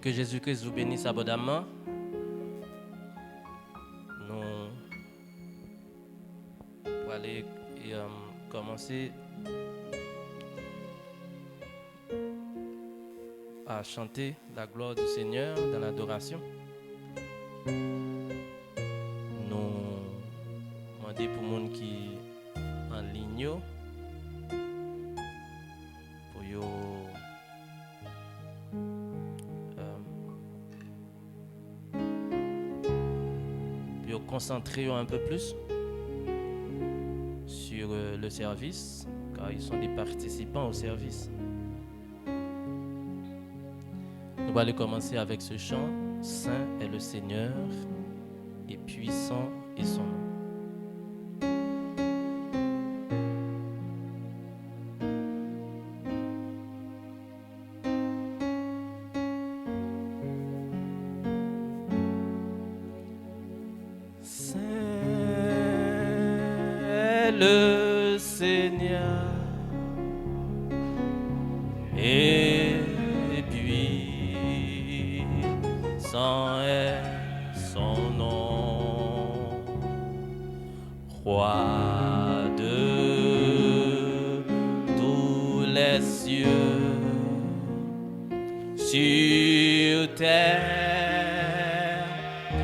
Que Jésus-Christ vous bénisse abondamment. Nous allons aller commencer à chanter la gloire du Seigneur dans l'adoration. Nous demandons pour les gens qui sont en ligne pour concentrer un peu plus sur le service, car ils sont des participants au service. Nous allons commencer avec ce chant. Saint est le Seigneur et puissant est son nom. Le Seigneur et puissant est son nom, roi de tous les cieux, sur terre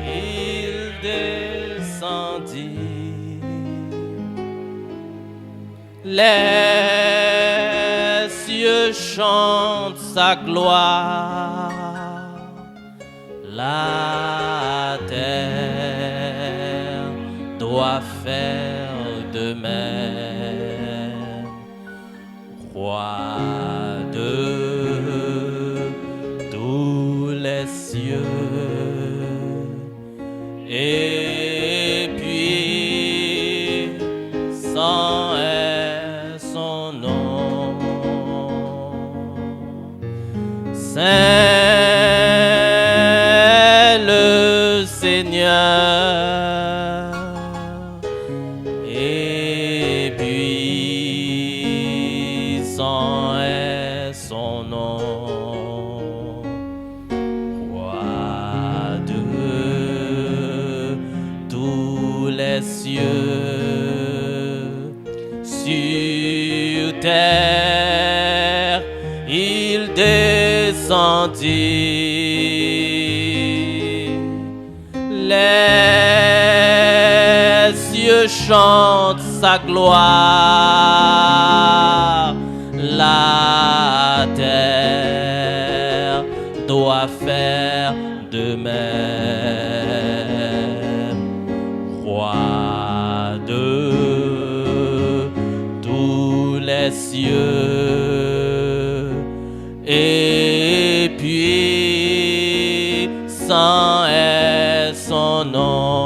il descendit. Les cieux chantent sa gloire, la terre doit faire de même. Roi de tous les cieux, et puissant est son nom. Saint le Seigneur et puissant est son nom, roi de tous les cieux, sur terre il descendit. Les cieux chantent sa gloire, la terre doit faire de même. Roi de tous les cieux, et puissant est son nom.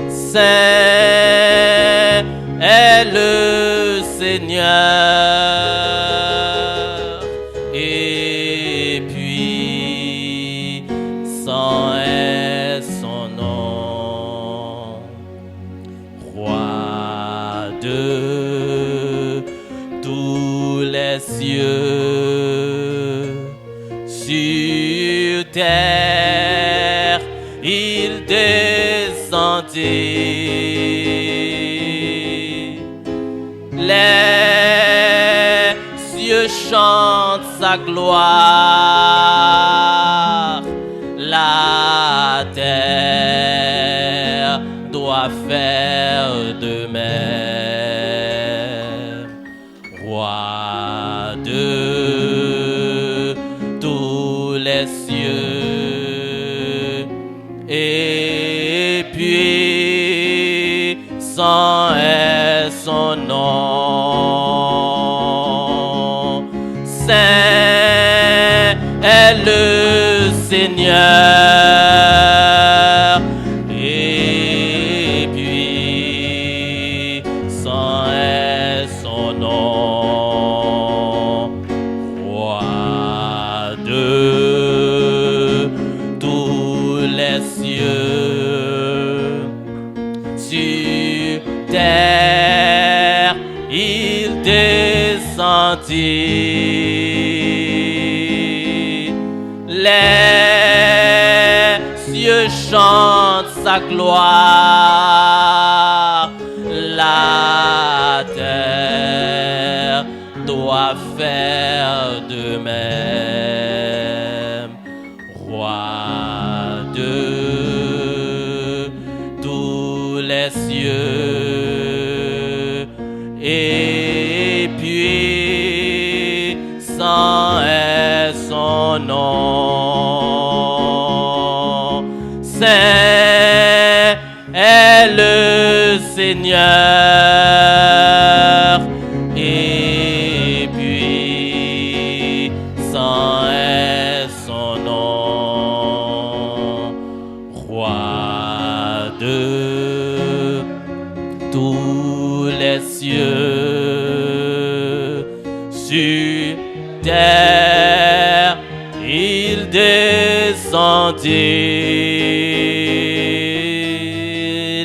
Saint est le Seigneur et puissant est son nom, roi de tous les cieux, sur terre il descendit. Les cieux chantent sa gloire, la terre doit faire de même. Roi de tous les cieux, et puissant est son nom. Saint est le Seigneur et puissant est son nom, roi de tous les cieux, sur terre il descendit. Les cieux chantent sa gloire. La terre doit faire de même. Roi de tous les cieux, et puissant est son nom. Saint est le Seigneur, et puissant est son nom. Roi de tous les cieux, sur terre il descendit.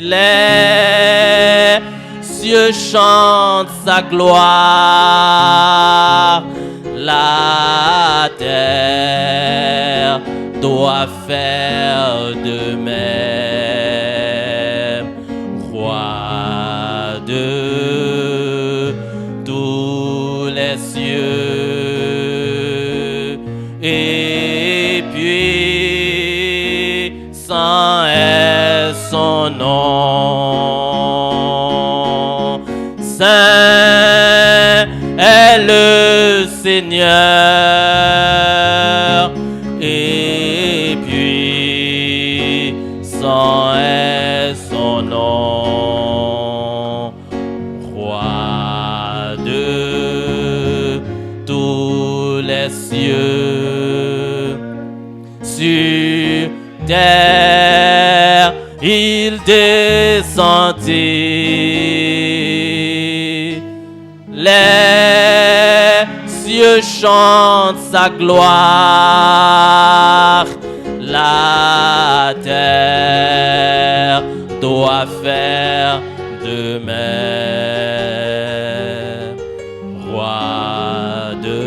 Les cieux chantent sa gloire. La terre doit faire de même. Roi de tous les cieux, et puissant est son nom. Saint est le Seigneur, et puissant est son nom. Roi de tous les cieux, sur terre il descendit. Les cieux chantent sa gloire. La terre doit faire de même. Roi de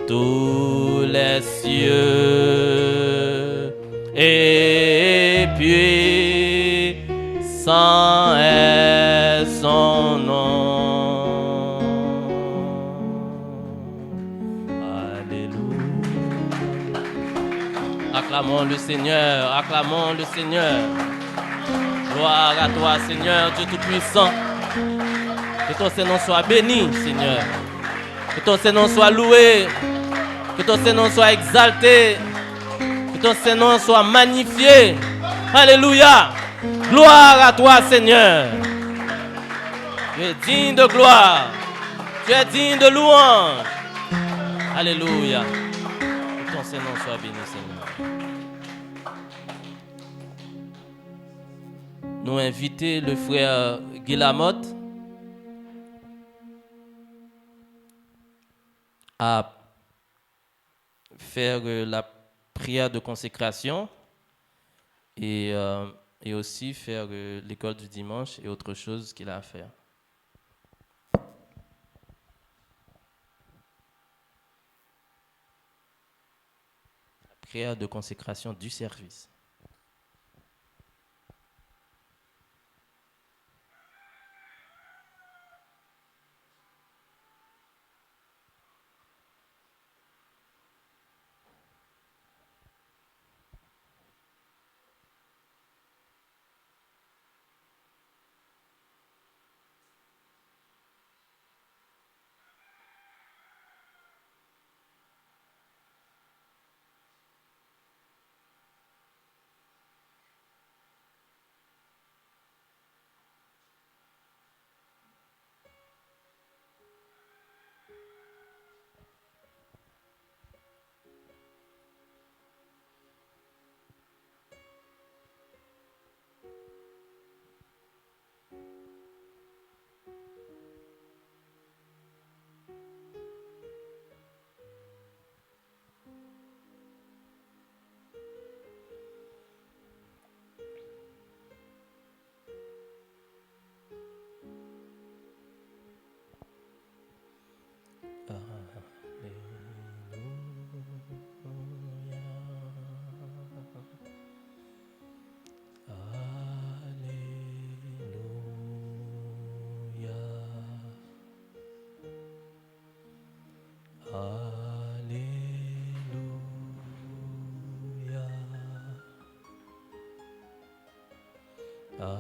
tous les cieux, et puissant est son nom. Acclamons le Seigneur, acclamons le Seigneur. Gloire à toi, Seigneur, Dieu Tout-Puissant. Que ton Saint-Nom soit béni, Seigneur. Que ton Saint-Nom soit loué. Que ton Saint-Nom soit exalté. Que ton Saint-Nom soit magnifié. Alléluia. Gloire à toi, Seigneur. Tu es digne de gloire. Tu es digne de louange. Alléluia. Que ton Saint-Nom soit béni, Seigneur. Nous inviter le frère Guy Lamotte à faire la prière de consécration et aussi faire l'école du dimanche et autre chose qu'il a à faire. La prière de consécration du service. Alléluia.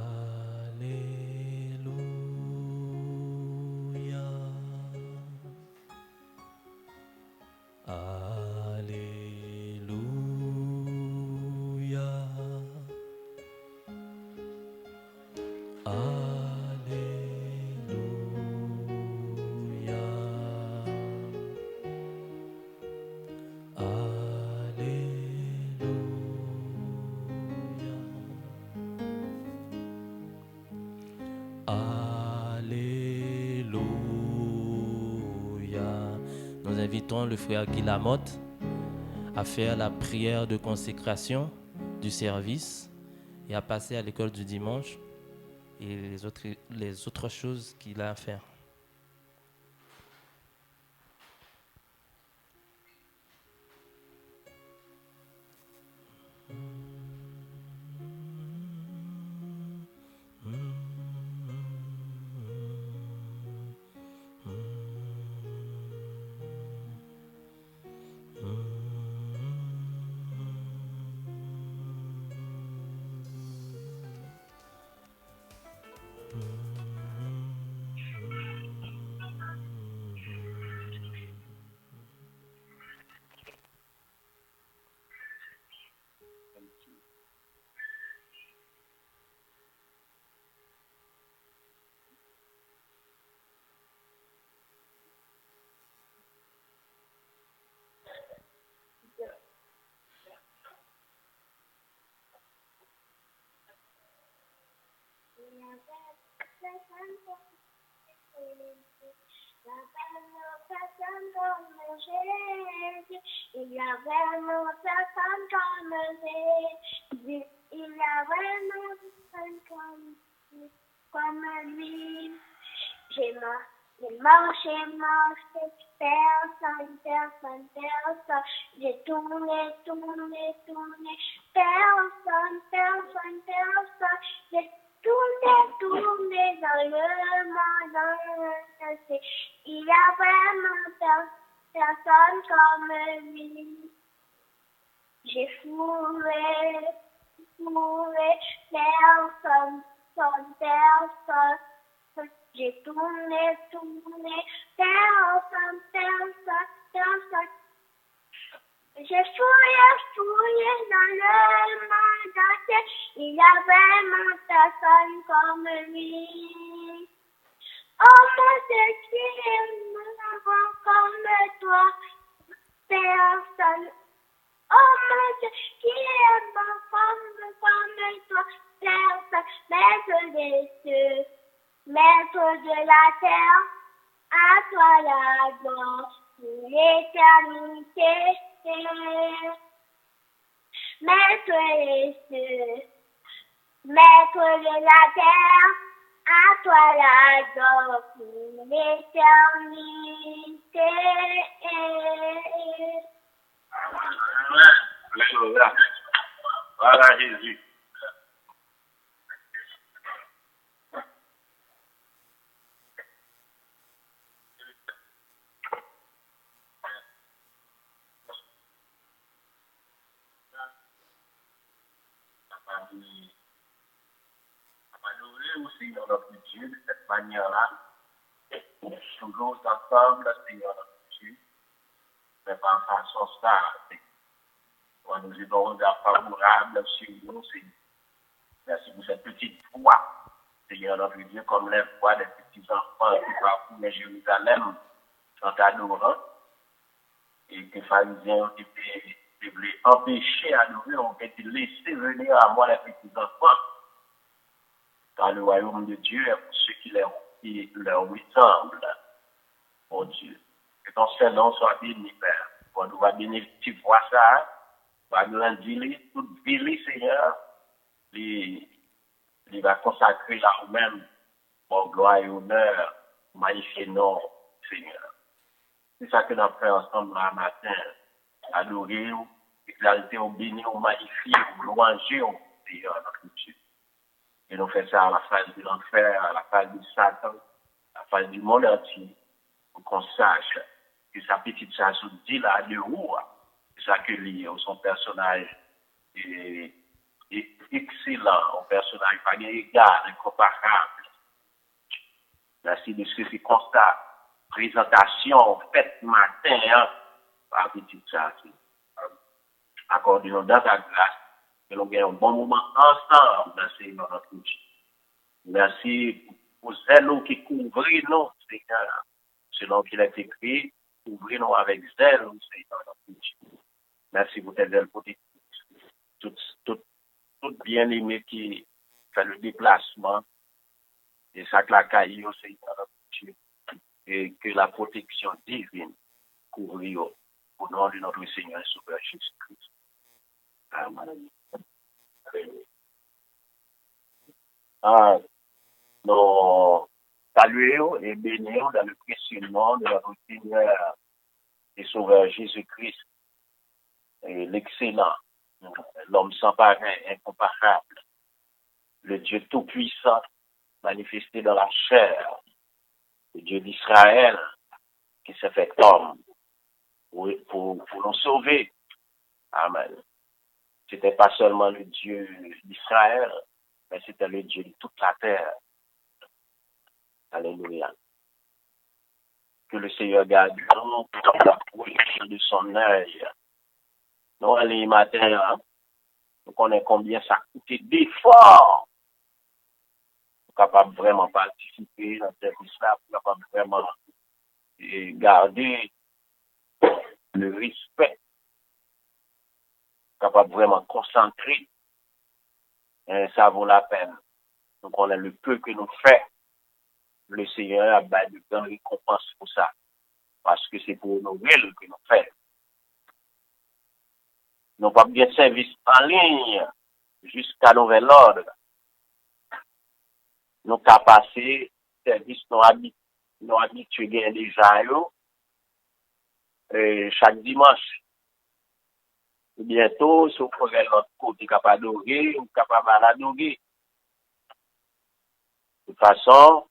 Alléluia. Alléluia. Alléluia. Nous invitons le frère Guy Lamotte à faire la prière de consécration du service et à passer à l'école du dimanche et les autres choses qu'il a à faire. Il y a vraiment personne comme Jésus. Il y a vraiment personne comme lui. J'ai marché, personne. J'ai tourné, personne. J'ai tourné dans le monde entier. Il y a vraiment personne comme lui. J'ai fourré, personne. J'ai tourné, personne. J'ai fouillé dans le monde entier. Il y a vraiment personne comme lui. Oh mon Dieu, qui est bon comme toi, personne. Oh mon Dieu, qui est bon comme toi, personne. Maître des cieux, maître de la terre, à toi la gloire, pour l'éternité. Maître des cieux, maître de la terre, à toi la gloire pour l'éternité. Alléluia. Voilà Jésus. Adorer aussi notre Dieu de cette manière-là. Toujours ensemble, Seigneur notre Dieu, mais par façon stable. Nous avons un regard favorable sur nous, Seigneur. Merci pour cette petite foi, Seigneur notre Dieu, comme les voix des petits enfants qui parcourent les Jérusalem en t'adorant, et que les pharisiens qui voulaient empêcher d'adorer ont été laissés venir à moi les petits enfants. Dans le royaume de Dieu, pour ceux qui leur ressemblent, mon Dieu. Que ton Saint-Nom soit béni, Père. On nous va bénir, tu vois ça, va nous rendir toute vie, Seigneur. Il va consacrer là même pour gloire et honneur, magnifier nom, Seigneur. C'est ça que nous avons fait ensemble là matin. Adorer, exalter, bénir, magnifier, louanger, Seigneur, notre Dieu. Et nous faisons ça à la face de l'enfer, à la face de Satan, à la face du monde entier, pour qu'on sache que sa petite chasse dit là de où, c'est ça que lié son personnage et excellent, un personnage pas égal, incomparable. Merci de ce constat. Présentation faite matin, hein, par petit ça. Accordez-nous dans ta grâce, que l'on gagne un bon moment ensemble dans ces notre outil. Merci pour zèle qui couvre nous, Seigneur. Selon qu'il est écrit, couvrez-nous avec zèle, Seigneur, notre outil. Merci pour tes ailes protectives. Tout bien-aimé qui fait le déplacement, et ça clacaille, Seigneur, notre outil. Et que la protection divine couvre au nom de notre Seigneur et Sauveur Jésus-Christ. Amen. Nous saluons et bénissons dans le précieux nom de notre Seigneur et Sauveur Jésus-Christ, et l'excellent, l'homme sans pareil, incomparable, le Dieu tout-puissant, manifesté dans la chair, le Dieu d'Israël, qui s'est fait homme pour nous sauver. Amen. C'était pas seulement le Dieu d'Israël, mais c'était le Dieu de toute la terre. Alléluia. Que le Seigneur garde nous dans la projection de son œil. Nous, allons matin, hein, nous connaissons combien ça coûte d'efforts pour capable vraiment participer dans ce service-là, pour capable vraiment garder le respect, capable vraiment concentrer. Et ça vaut la peine. Donc, on a le peu que nous faisons. Le Seigneur a bas de grandes récompenses pour ça. Parce que c'est pour nous que nous faisons. Nous pas bien service en ligne jusqu'à nouvel ordre. Nous avons passé service nous habitués déjà chaque dimanche. Et bientôt, si vous prenez notre côté capable d'adorer, ou capable d'adorer. De toute façon,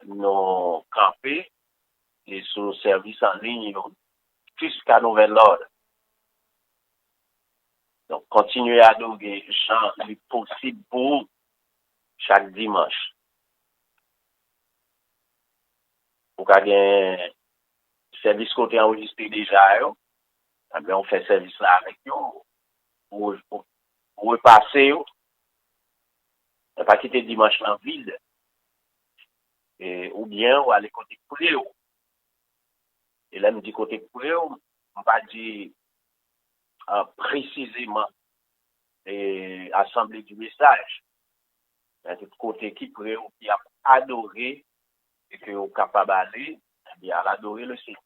nous camper et sur service en ligne jusqu'à nouvel ordre. Donc, continuez à adorer Jean le possible pour chaque dimanche. Pour qu'il y ait un service côté enregistré déjà, on fait service là avec nous. Pour repasser, pas quitter dimanche en ville. Ou bien, ou aller côté poulet. Et là, nous dit côté poulet, on va dire précisément assemblée du message. Il y a tout côté qui pourrait ou qui a adoré et qui est capable d'aller, eh bien, à l'adorer le Seigneur.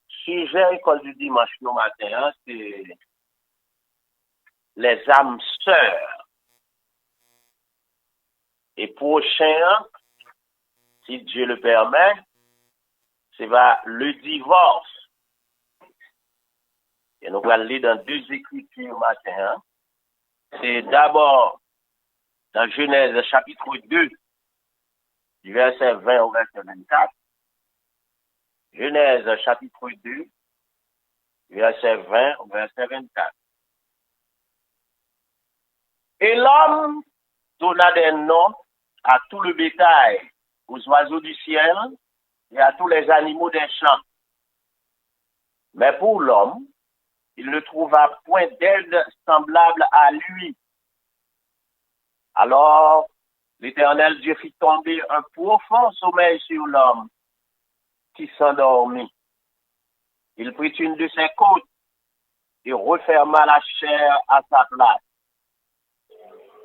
Sujet école du dimanche au matin, c'est les âmes sœurs. Et prochain, si Dieu le permet, c'est le divorce. Et nous allons lire dans deux écritures matin. C'est d'abord dans Genèse chapitre 2, du verset 20 au verset 24. Genèse chapitre 2, du verset 20 au verset 24. Et l'homme donna des noms à tout le bétail, aux oiseaux du ciel et à tous les animaux des champs. Mais pour l'homme, il ne trouva point d'aide semblable à lui. Alors, l'Éternel Dieu fit tomber un profond sommeil sur l'homme qui s'endormit. Il prit une de ses côtes et referma la chair à sa place.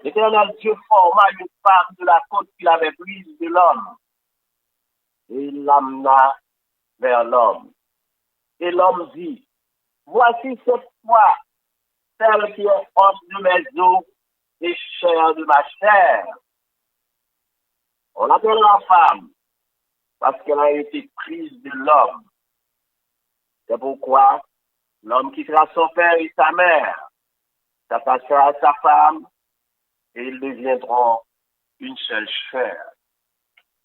L'Éternel Dieu forma une part de la côte qu'il avait prise de l'homme et il l'amena vers l'homme. Et l'homme dit, voici cette fois celle qui est os de mes os et chair de ma chair. On l'appelle la femme parce qu'elle a été prise de l'homme. C'est pourquoi l'homme quittera son père et sa mère, s'attachera à sa femme et ils deviendront une seule chair.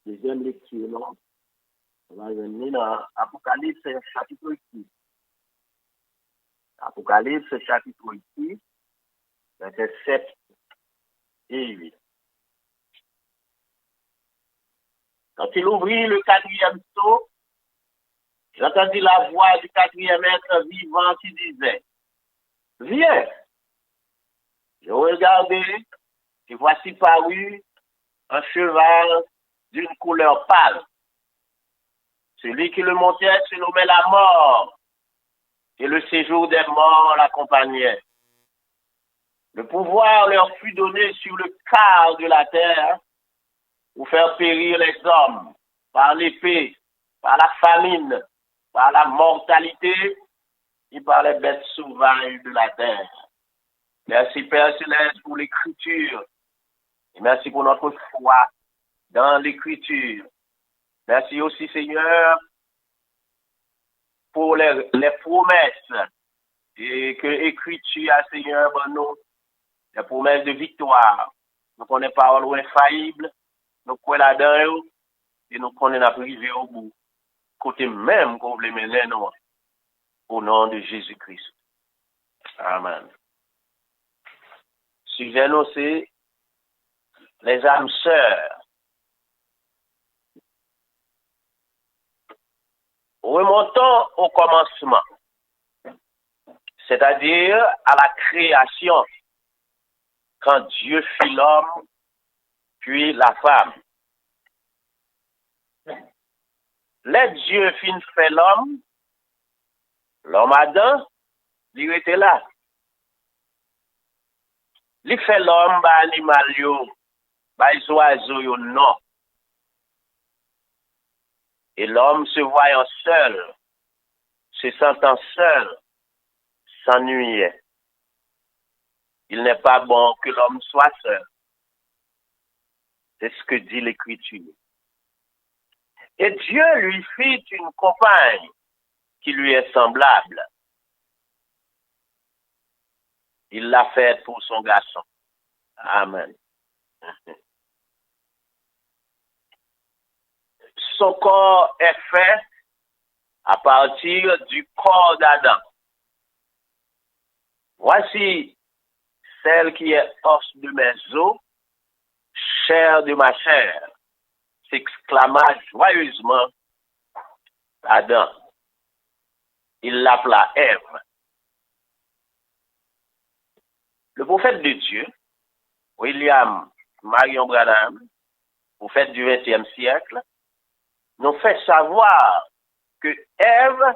Deuxième lecture, non? On va venir dans Apocalypse chapitre 6. Apocalypse chapitre 6, versets 7 et 8. Quand il ouvrit le 4e sceau, j'entendis la voix du 4e être vivant qui disait, « Viens !» Je regardai, et voici paru un cheval d'une couleur pâle. Celui qui le montait se nommait la mort, et le séjour des morts l'accompagnait. Le pouvoir leur fut donné sur le quart de la terre pour faire périr les hommes par l'épée, par la famine, par la mortalité et par les bêtes sauvages de la terre. Merci Père Céleste pour l'écriture et merci pour notre foi dans l'écriture. Merci aussi Seigneur pour les promesses et que l'écriture a Seigneur pour nous, les promesses de victoire. Nous connaissons parole infaillible, nous croyons là-dedans et nous connaissons la privé au bout. Côté même qu'on veut mener nous, au nom de Jésus-Christ. Amen. Sujet nous, c'est les âmes sœurs. Remontons au commencement, c'est-à-dire à la création, quand Dieu fit l'homme, puis la femme. Les Dieu fin fait l'homme Adam, il était là. Il fait l'homme, animal yo, les oiseaux yo, non. Et l'homme se voyant seul, se sentant seul, s'ennuyait. Il n'est pas bon que l'homme soit seul. C'est ce que dit l'Écriture. Et Dieu lui fit une compagne qui lui est semblable. Il l'a faite pour son garçon. Amen. Son corps est fait à partir du corps d'Adam. Voici celle qui est os de mes os, chair de ma chair, s'exclama joyeusement Adam. Il l'appela Ève. Le prophète de Dieu, William Marion Branham, prophète du XXe siècle, nous fait savoir que Ève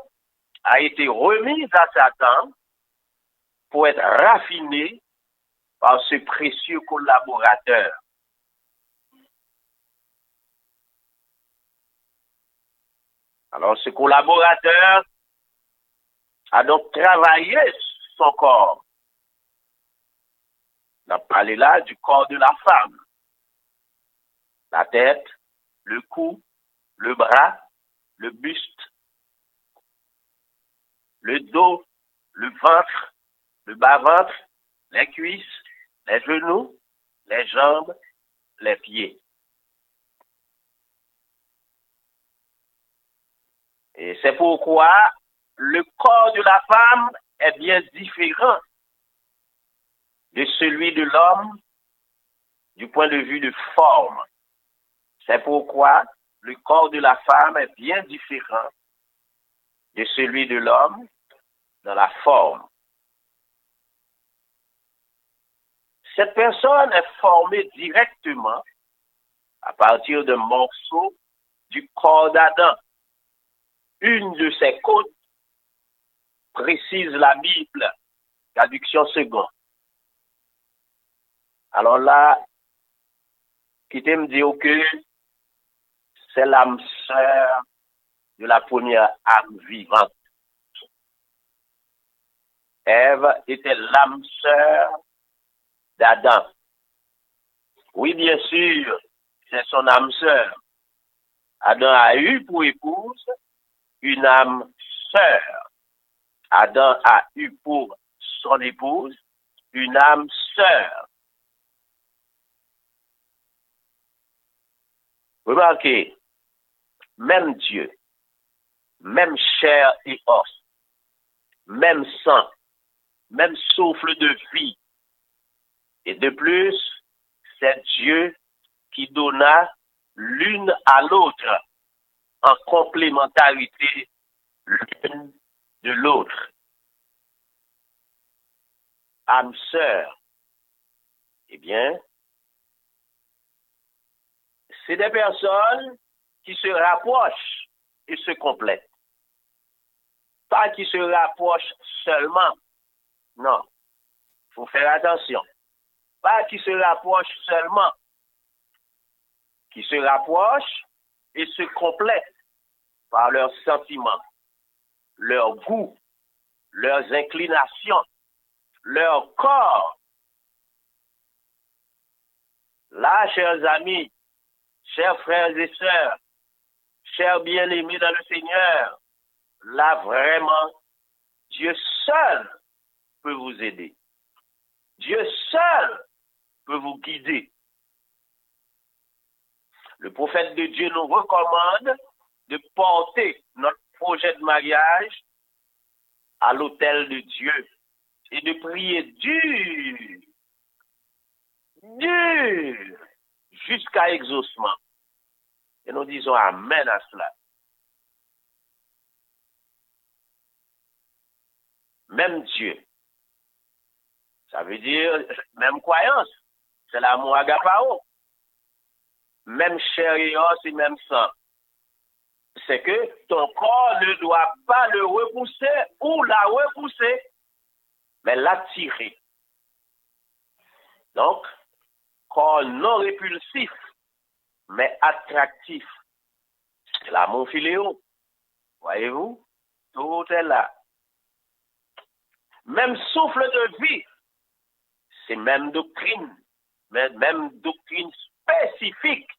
a été remise à Satan pour être raffinée par ce précieux collaborateur. Alors, ce collaborateur a donc travaillé son corps. On a parlé là du corps de la femme. La tête, le cou, le bras, le buste, le dos, le ventre, le bas-ventre, les cuisses, les genoux, les jambes, les pieds. Et c'est pourquoi le corps de la femme est bien différent de celui de l'homme du point de vue de forme. C'est pourquoi le corps de la femme est bien différent de celui de l'homme dans la forme. Cette personne est formée directement à partir d'un morceau du corps d'Adam. Une de ses côtes précise la Bible, traduction seconde. Alors là, quittez me dire que c'est l'âme sœur de la première âme vivante. Ève était l'âme sœur d'Adam. Oui, bien sûr, c'est son âme sœur. Adam a eu pour épouse une âme sœur. Adam a eu pour son épouse une âme sœur. Remarquez, même Dieu, même chair et os, même sang, même souffle de vie, Et de plus, c'est Dieu qui donna l'une à l'autre en complémentarité l'une de l'autre. Âme sœur, eh bien, c'est des personnes qui se rapprochent et se complètent. Pas qui se rapprochent seulement. Non, il faut faire attention. Pas qui se rapprochent seulement. Qui se rapprochent et se complètent par leurs sentiments, leurs goûts, leurs inclinations, leur corps. Là, chers amis, chers frères et sœurs, chers bien-aimés dans le Seigneur, là vraiment, Dieu seul peut vous aider. Dieu seul peut vous guider. Le prophète de Dieu nous recommande de porter notre projet de mariage à l'autel de Dieu et de prier dur, jusqu'à exaucement. Et nous disons Amen à cela. Même Dieu, ça veut dire même croyance, c'est l'amour agapao. Même chair et os et même sang. C'est que ton corps ne doit pas le repousser ou la repousser, mais l'attirer. Donc, corps non répulsif, mais attractif. C'est l'amour filéo. Voyez-vous? Tout est là. Même souffle de vie, c'est même doctrine, même doctrine spécifique.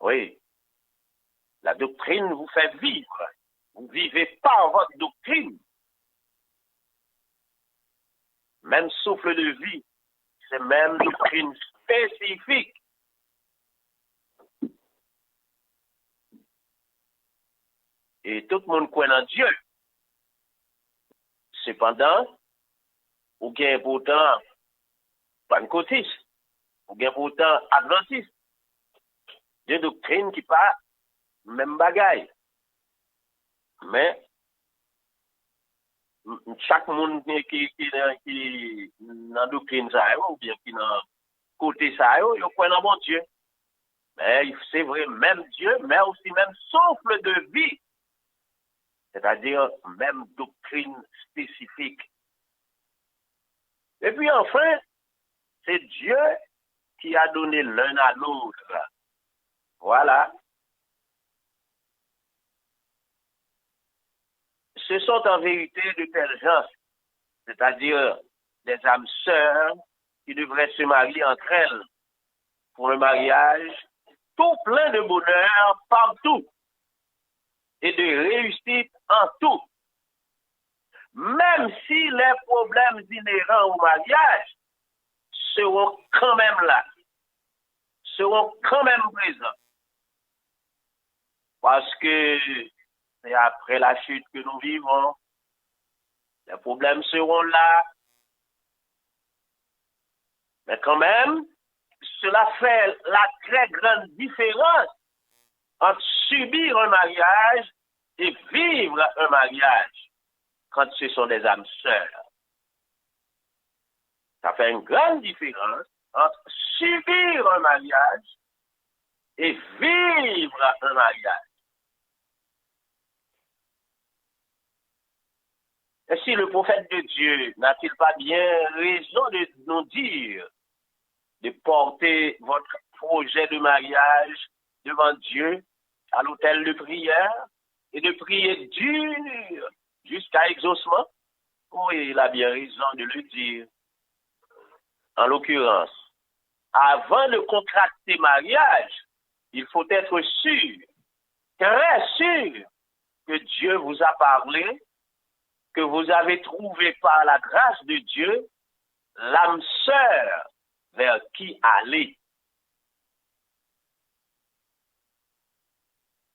Oui. La doctrine vous fait vivre. Vous vivez par votre doctrine. Même souffle de vie, c'est même doctrine spécifique. Et tout le monde croit en Dieu. Cependant, ou bien pourtant pentecôtiste, ou bien pourtant adventiste. Deux doctrines qui pas même bagaille. Mais chaque monde qui dans doctrine ça ou bien qui dans côté ça il croit dans bon Dieu. Mais c'est vrai même Dieu, mais aussi même souffle de vie. C'est-à-dire même doctrine spécifique. Et puis enfin, c'est Dieu qui a donné l'un à l'autre. Voilà. Ce sont en vérité de telles gens, c'est-à-dire des âmes sœurs qui devraient se marier entre elles pour un mariage tout plein de bonheur partout et de réussite en tout. Même si les problèmes inhérents au mariage seront quand même là, seront quand même présents. Parce que c'est après la chute que nous vivons, les problèmes seront là. Mais quand même, cela fait la très grande différence entre subir un mariage et vivre un mariage quand ce sont des âmes sœurs. Ça fait une grande différence entre subir un mariage et vivre un mariage. Et si le prophète de Dieu n'a-t-il pas bien raison de nous dire de porter votre projet de mariage devant Dieu à l'autel de prière et de prier dur jusqu'à exaucement? Oui, il a bien raison de le dire. En l'occurrence, avant de contracter mariage, il faut être sûr, très sûr, que Dieu vous a parlé, que vous avez trouvé par la grâce de Dieu l'âme sœur vers qui aller.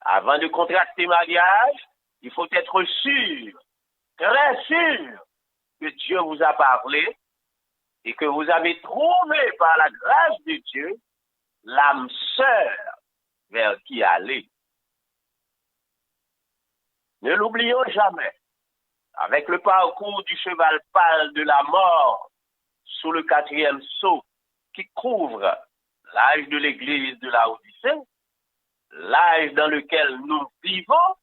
Avant de contracter mariage, il faut être sûr, très sûr, que Dieu vous a parlé, et que vous avez trouvé par la grâce de Dieu l'âme sœur vers qui aller. Ne l'oublions jamais. Avec le parcours du cheval pâle de la mort sous le 4e sceau qui couvre l'âge de l'église de la Odyssée, l'âge dans lequel nous vivons,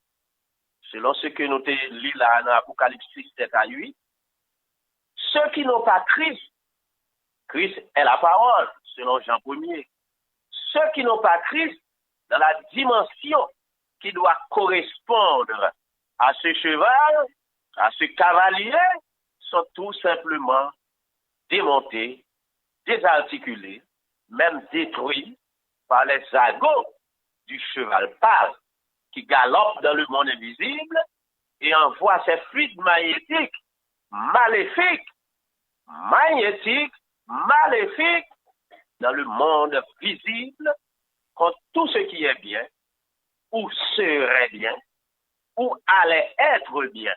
selon ce que nous lisons là dans Apocalypse 6, 7 à 8, ceux qui n'ont pas Christ, Christ est la parole, selon Jean 1er. Ceux qui n'ont pas Christ, dans la dimension qui doit correspondre à ce cheval, à ce cavalier, sont tout simplement démontés, désarticulés, même détruits par les agots du cheval pâle qui galope dans le monde invisible et envoie ses fluides magnétiques, maléfiques, dans le monde visible contre tout ce qui est bien, ou serait bien, ou allait être bien.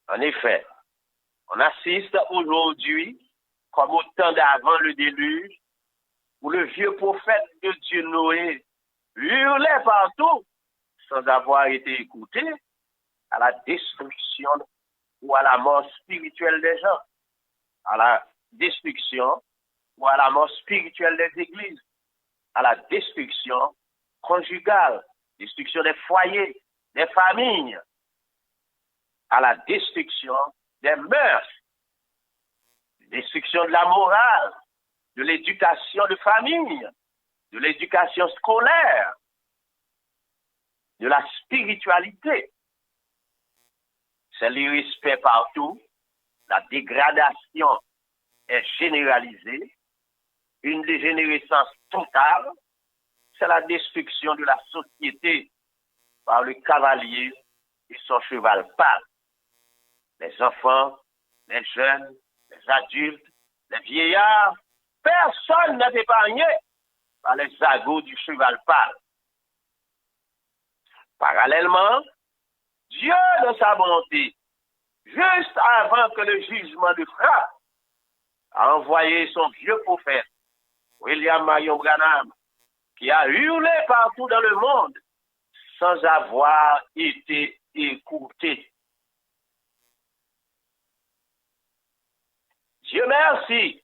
En effet, on assiste aujourd'hui, comme au temps d'avant le déluge, où le vieux prophète de Dieu Noé hurlait partout sans avoir été écouté à la destruction ou à la mort spirituelle des gens, à la destruction ou à la mort spirituelle des églises, à la destruction conjugale, destruction des foyers, des familles, à la destruction des mœurs, destruction de la morale, de l'éducation de famille, de l'éducation scolaire, de la spiritualité. C'est l'irrespect partout, la dégradation est généralisée, une dégénérescence totale, c'est la destruction de la société par le cavalier et son cheval pâle. Les enfants, les jeunes, les adultes, les vieillards, personne n'est épargné par les agots du cheval pâle. Parallèlement, Dieu, de sa bonté, juste avant que le jugement ne frappe, a envoyé son vieux prophète, William Marion Branham, qui a hurlé partout dans le monde sans avoir été écouté. Dieu merci,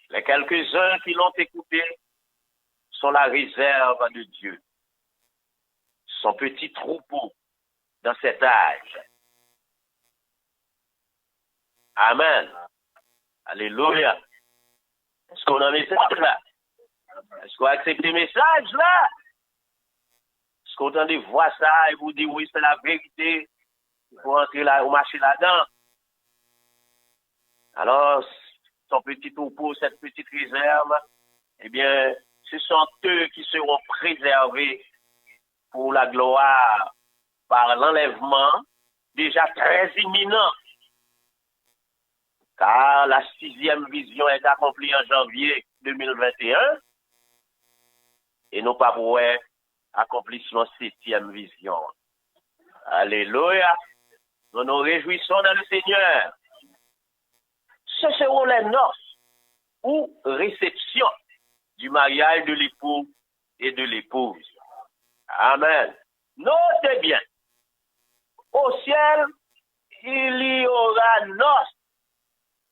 les quelques-uns qui l'ont écouté sont la réserve de Dieu, son petit troupeau dans cet âge. Amen. Alléluia. Est-ce qu'on a un message là? Est-ce qu'on accepte le message là? Est-ce qu'on entend voir ça et vous dit oui, c'est la vérité? Il faut entrer là, au marché là-dedans. Alors, son petit troupeau, cette petite réserve, eh bien, ce sont eux qui seront préservés pour la gloire par l'enlèvement déjà très imminent. Car la 6e vision est accomplie en janvier 2021 et non pas pour accomplissement 7e vision. Alléluia. Nous nous réjouissons dans le Seigneur. Ce seront les noces ou réception du mariage de l'époux et de l'épouse. Amen. Notez bien, au ciel, il y aura noces,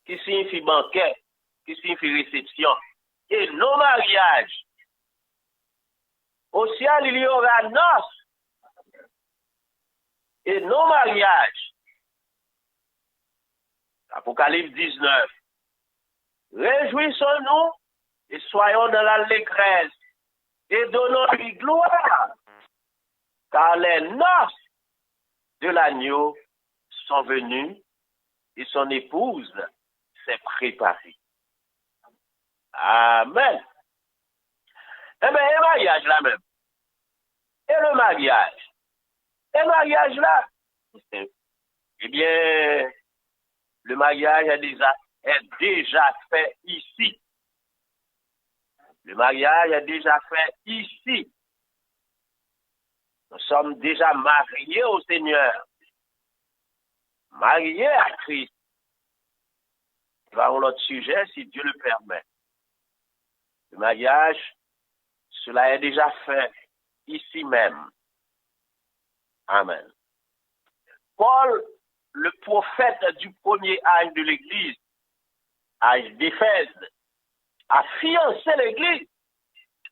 qui signifie banquet, qui signifie réception, et non mariage. Au ciel, il y aura noces, et non mariage. Apocalypse 19. Réjouissons-nous et soyons dans l'allégresse et donnons-lui gloire, car les noces de l'agneau sont venues et son épouse s'est préparée. Amen. Eh bien, le mariage là même. Et le mariage. Et le mariage là. Eh bien, le mariage est déjà fait ici. Le mariage est déjà fait ici. Nous sommes déjà mariés au Seigneur. marié à Christ. Il va avoir l'autre sujet si Dieu le permet. Le mariage, cela est déjà fait ici même. Amen. Paul, le prophète du premier âge de l'Église, âge d'Éphèse, a fiancé l'Église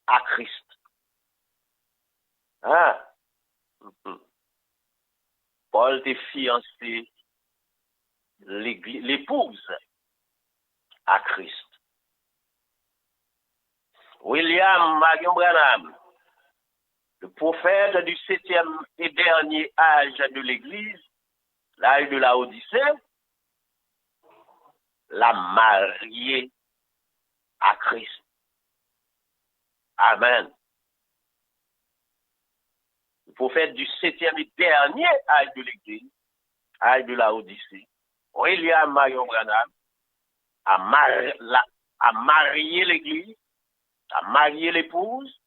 à Christ. Hein? Paul était fiancé l'épouse à Christ. William Marion Branham, le prophète du 7e et dernier âge de l'Église, l'âge de la Odyssée, l'a marié à Christ. Amen. Le prophète du 7e et dernier âge de l'Église, âge de la Odyssée, William Marion Branham, a marié l'Église, a marié l'épouse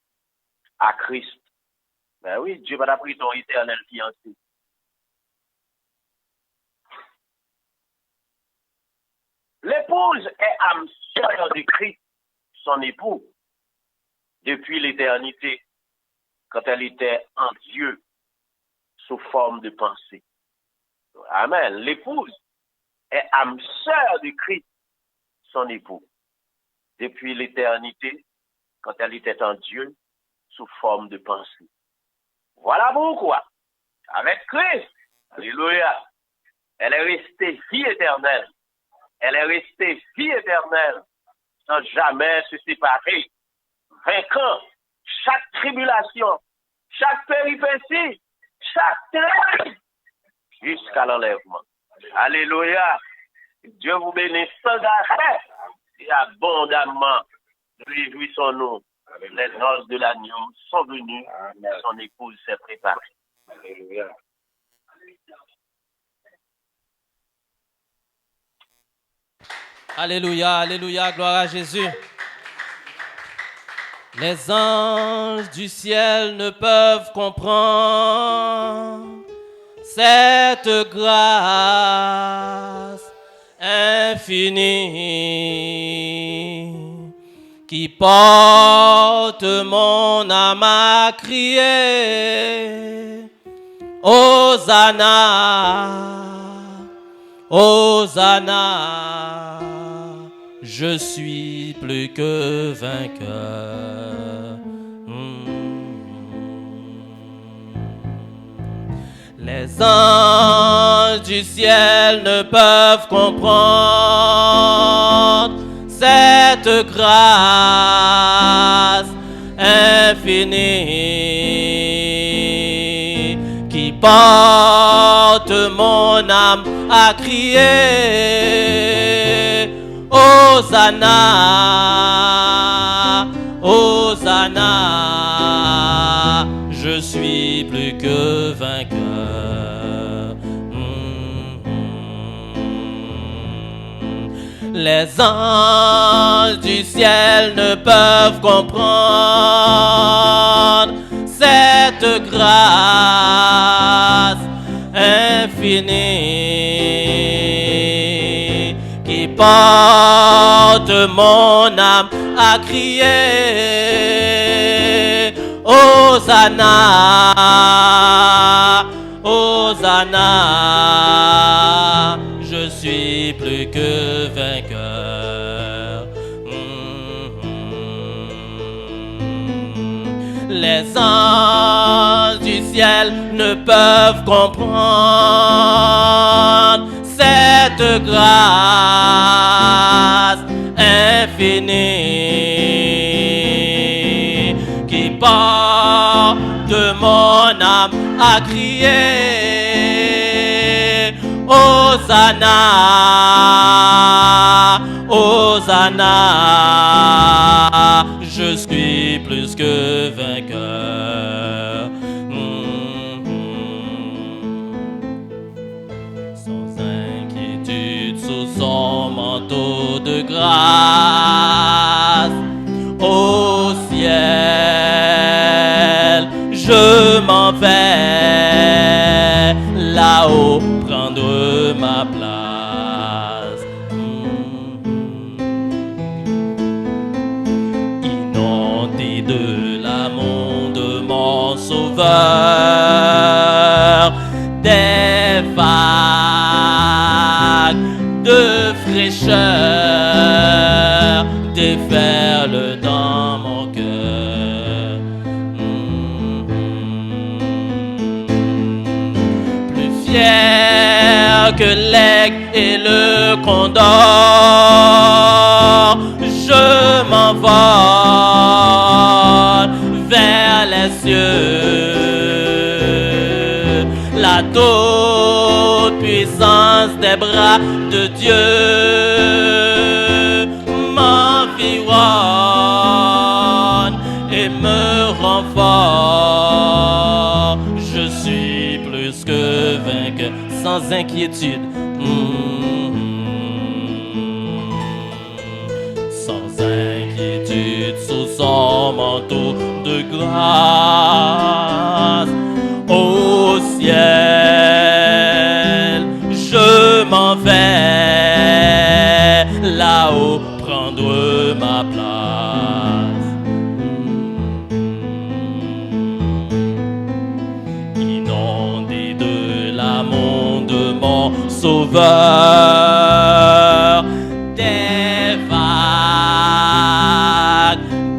à Christ. Ben oui, Dieu va pris ton éternel fiancé. L'épouse est âme sœur de Christ, son époux, depuis l'éternité, quand elle était en Dieu, sous forme de pensée. Amen. L'épouse est âme sœur de Christ, son époux, depuis l'éternité, quand elle était en Dieu, sous forme de pensée. Voilà pourquoi, avec Christ, alléluia, elle est restée vie éternelle. Elle est restée vie éternelle, sans jamais se séparer, vainquant chaque tribulation, chaque péripétie, chaque trêve, jusqu'à l'enlèvement. Alléluia. Dieu vous bénisse sans arrêt et abondamment. Réjouissons-nous. Les noces de l'agneau sont venues, son épouse s'est préparée. Alléluia. Alléluia, alléluia, gloire à Jésus. Les anges du ciel ne peuvent comprendre cette grâce infinie qui porte mon âme à crier. Hosanna, Hosanna, je suis plus que vainqueur. Les anges du ciel ne peuvent comprendre cette grâce infinie qui porte mon âme à crier. Hosanna, Hosanna, je suis plus que vainqueur. Les anges du ciel ne peuvent comprendre cette grâce infinie qui porte mon âme à crier. Hosanna, Hosanna, je suis plus que vainqueur. Les anges du ciel ne peuvent comprendre cette grâce infinie qui porte mon âme à crier. Hosanna, Hosanna, je suis plus que vainqueur. Sans inquiétude sous son manteau de grâce, au ciel, je m'en vais là-haut prendre ma place. Inondé de l'amour de mon Sauveur, des vagues de fraîcheur déferlent dans mon cœur. Plus fier que l'aigle et le condor, je m'envole vers les cieux. La toute puissance des bras de Dieu m'environne et me rend fort. Je suis plus que vainqueur, sans inquiétude. Sans inquiétude, sous son manteau de grâce. Au ciel, je m'en vais là-haut prendre ma place. Inondé de l'amour de mon Sauveur, des vagues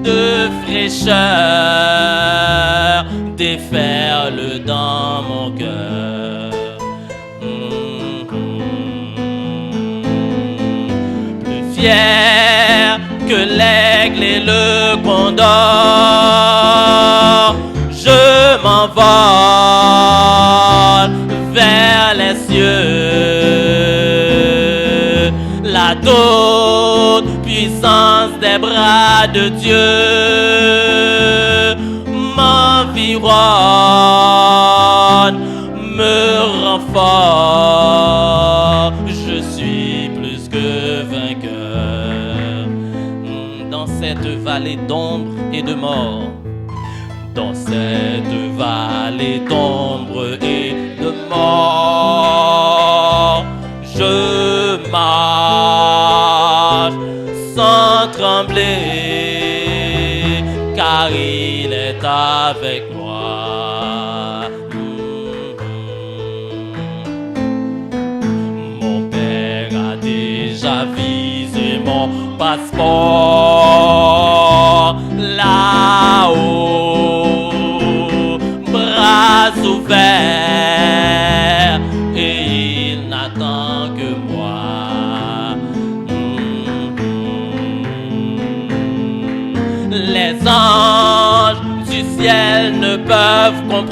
de fraîcheur déferlent dans mon cœur. Plus fier que l'aigle et le condor, je m'envole vers les cieux. La toute puissance des bras de Dieu m'environne, me rend fort. Je suis plus que vainqueur. Dans cette vallée d'ombre et de mort, dans cette vallée d'ombre et de mort, je marche sans trembler, car il est avec moi. Mon Père a déjà visé mon passeport là-haut, bras ouverts, et il n'attend que moi. Les anges du ciel ne peuvent comprendre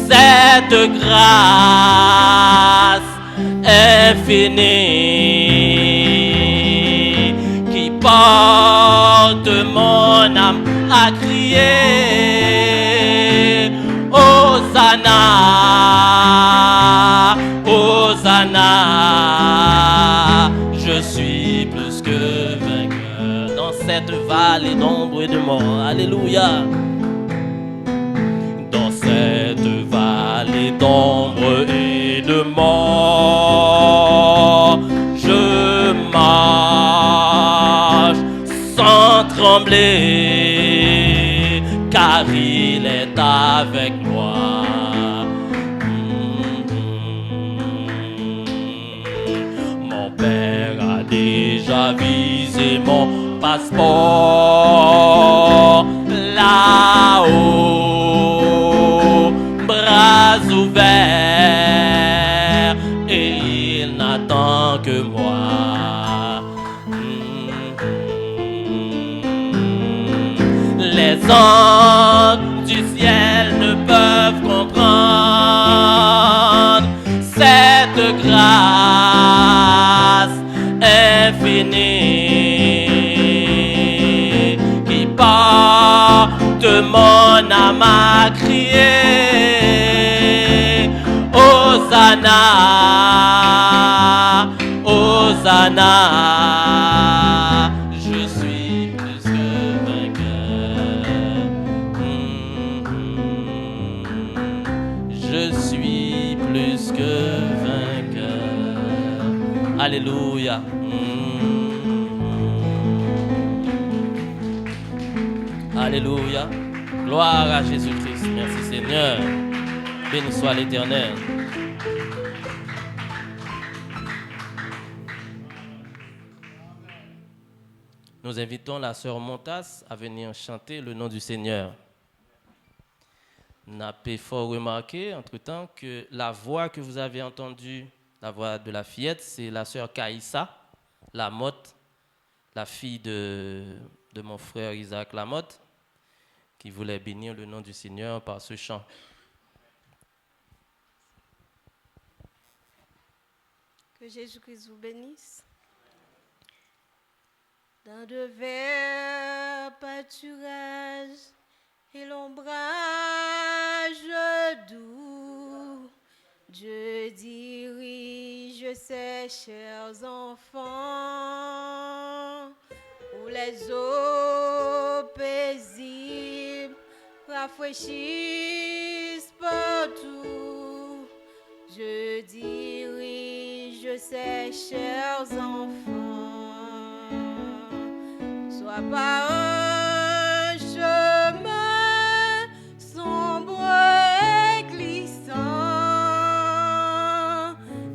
cette grâce infinie qui porte mon âme à crier Hosanna, Hosanna. Je suis plus que vainqueur dans cette vallée d'ombre et de mort. Alléluia. Dans cette vallée d'ombre et de mort, je marche sans trembler, car il est avec moi. Mon Père a déjà visé mon passeport là-haut, bras ouverts, et il n'attend que moi. Les anges du ciel ne peuvent comprendre cette grâce infinie qui porte mon âme à crier Hosanna, Hosanna. Je suis plus que vainqueur. Je suis plus plus que vainqueur. Alléluia. Alléluia. Gloire à Jésus-Christ. Merci Seigneur. Béni soit l'Éternel. Nous invitons la sœur Montas à venir chanter le nom du Seigneur. N'a pas fort remarqué, entre-temps, que la voix que vous avez entendue, la voix de la fillette, c'est la sœur Kaïssa Lamotte, la fille de mon frère Isaac Lamotte, qui voulait bénir le nom du Seigneur par ce chant. Que Jésus-Christ vous bénisse. Dans de verts pâturages et l'ombrage doux, Dieu dirige ses chers enfants, où les eaux paisibles rafraîchissent partout. Je dirige ses chers enfants, soit par un chemin sombre et glissant,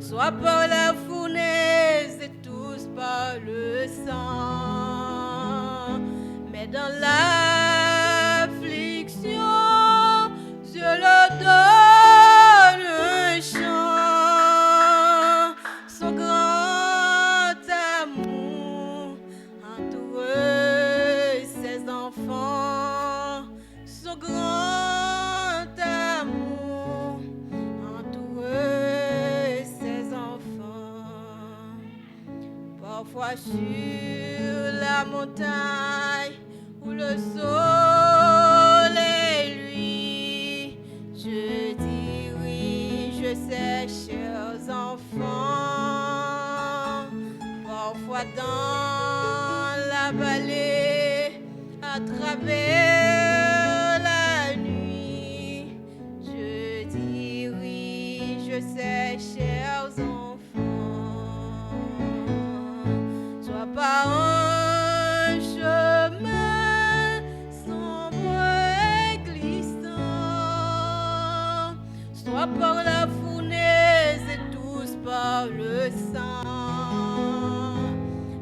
soit par la fournaise et tous par le sang, mais dans l'affliction, je leur donne un chant, son grand amour entoure ses enfants, son grand amour entoure ses enfants. Parfois sur la montagne où le soleil luit, je dirige ses chers enfants. Parfois dans la vallée, à travers la nuit, je dirige ses chers enfants. Soit par un chemin sombre et glissant, soit par la fournaise et tous par le sang,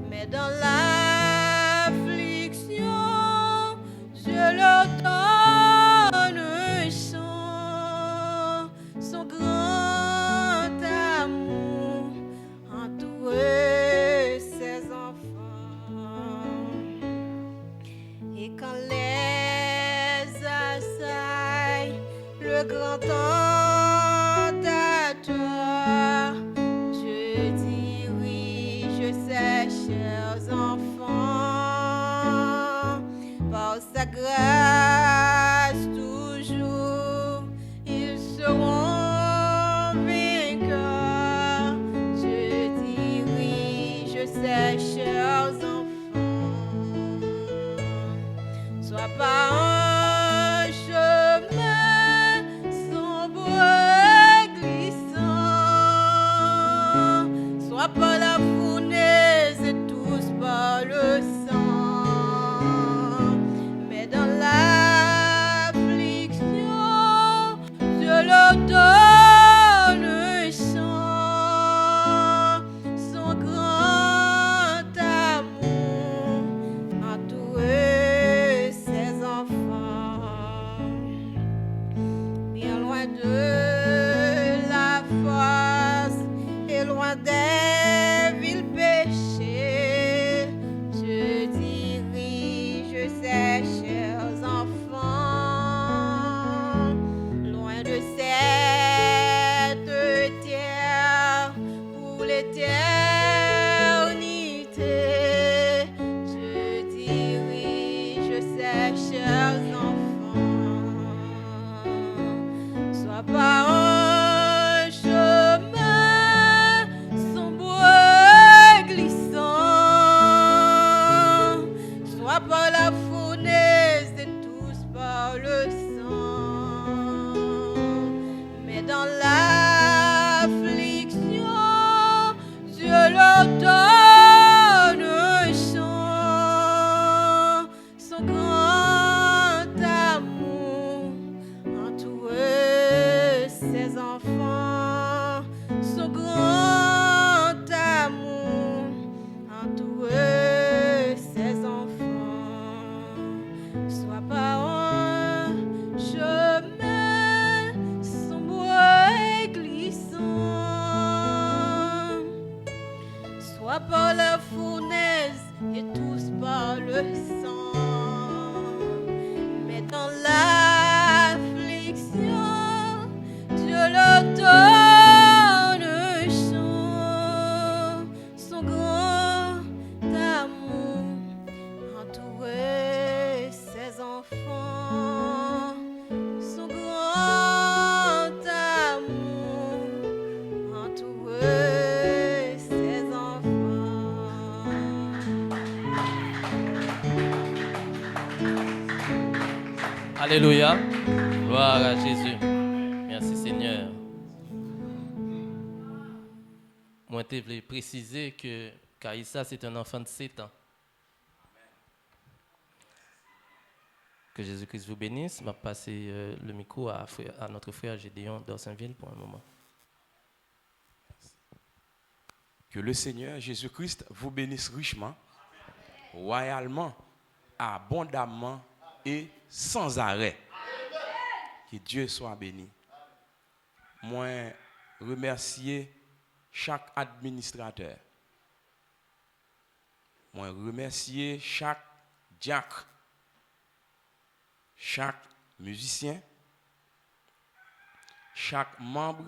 mais dans l'affliction, je leur donne un chant, son grand amour entoure ses enfants. Et quand les assaille le grand tentateur, je dis fournaise et tous par le sang. Mais dans l'affliction, Dieu leur donne chant, son grand amour entourait ses enfants, son grand amour entourait ses enfants. Alléluia. Gloire à Jésus. Merci Seigneur. Moi, je voulais préciser que Kaïssa, c'est un enfant de 7 ans. Que Jésus-Christ vous bénisse. Je vais passer le micro à notre frère Gédéon d'Orsainville pour un moment. Que le Seigneur Jésus-Christ vous bénisse richement, royalement, abondamment et sans arrêt. Que Dieu soit béni. Moi, remercier chaque administrateur. Moi, remercier chaque diacre, chaque musicien, chaque membre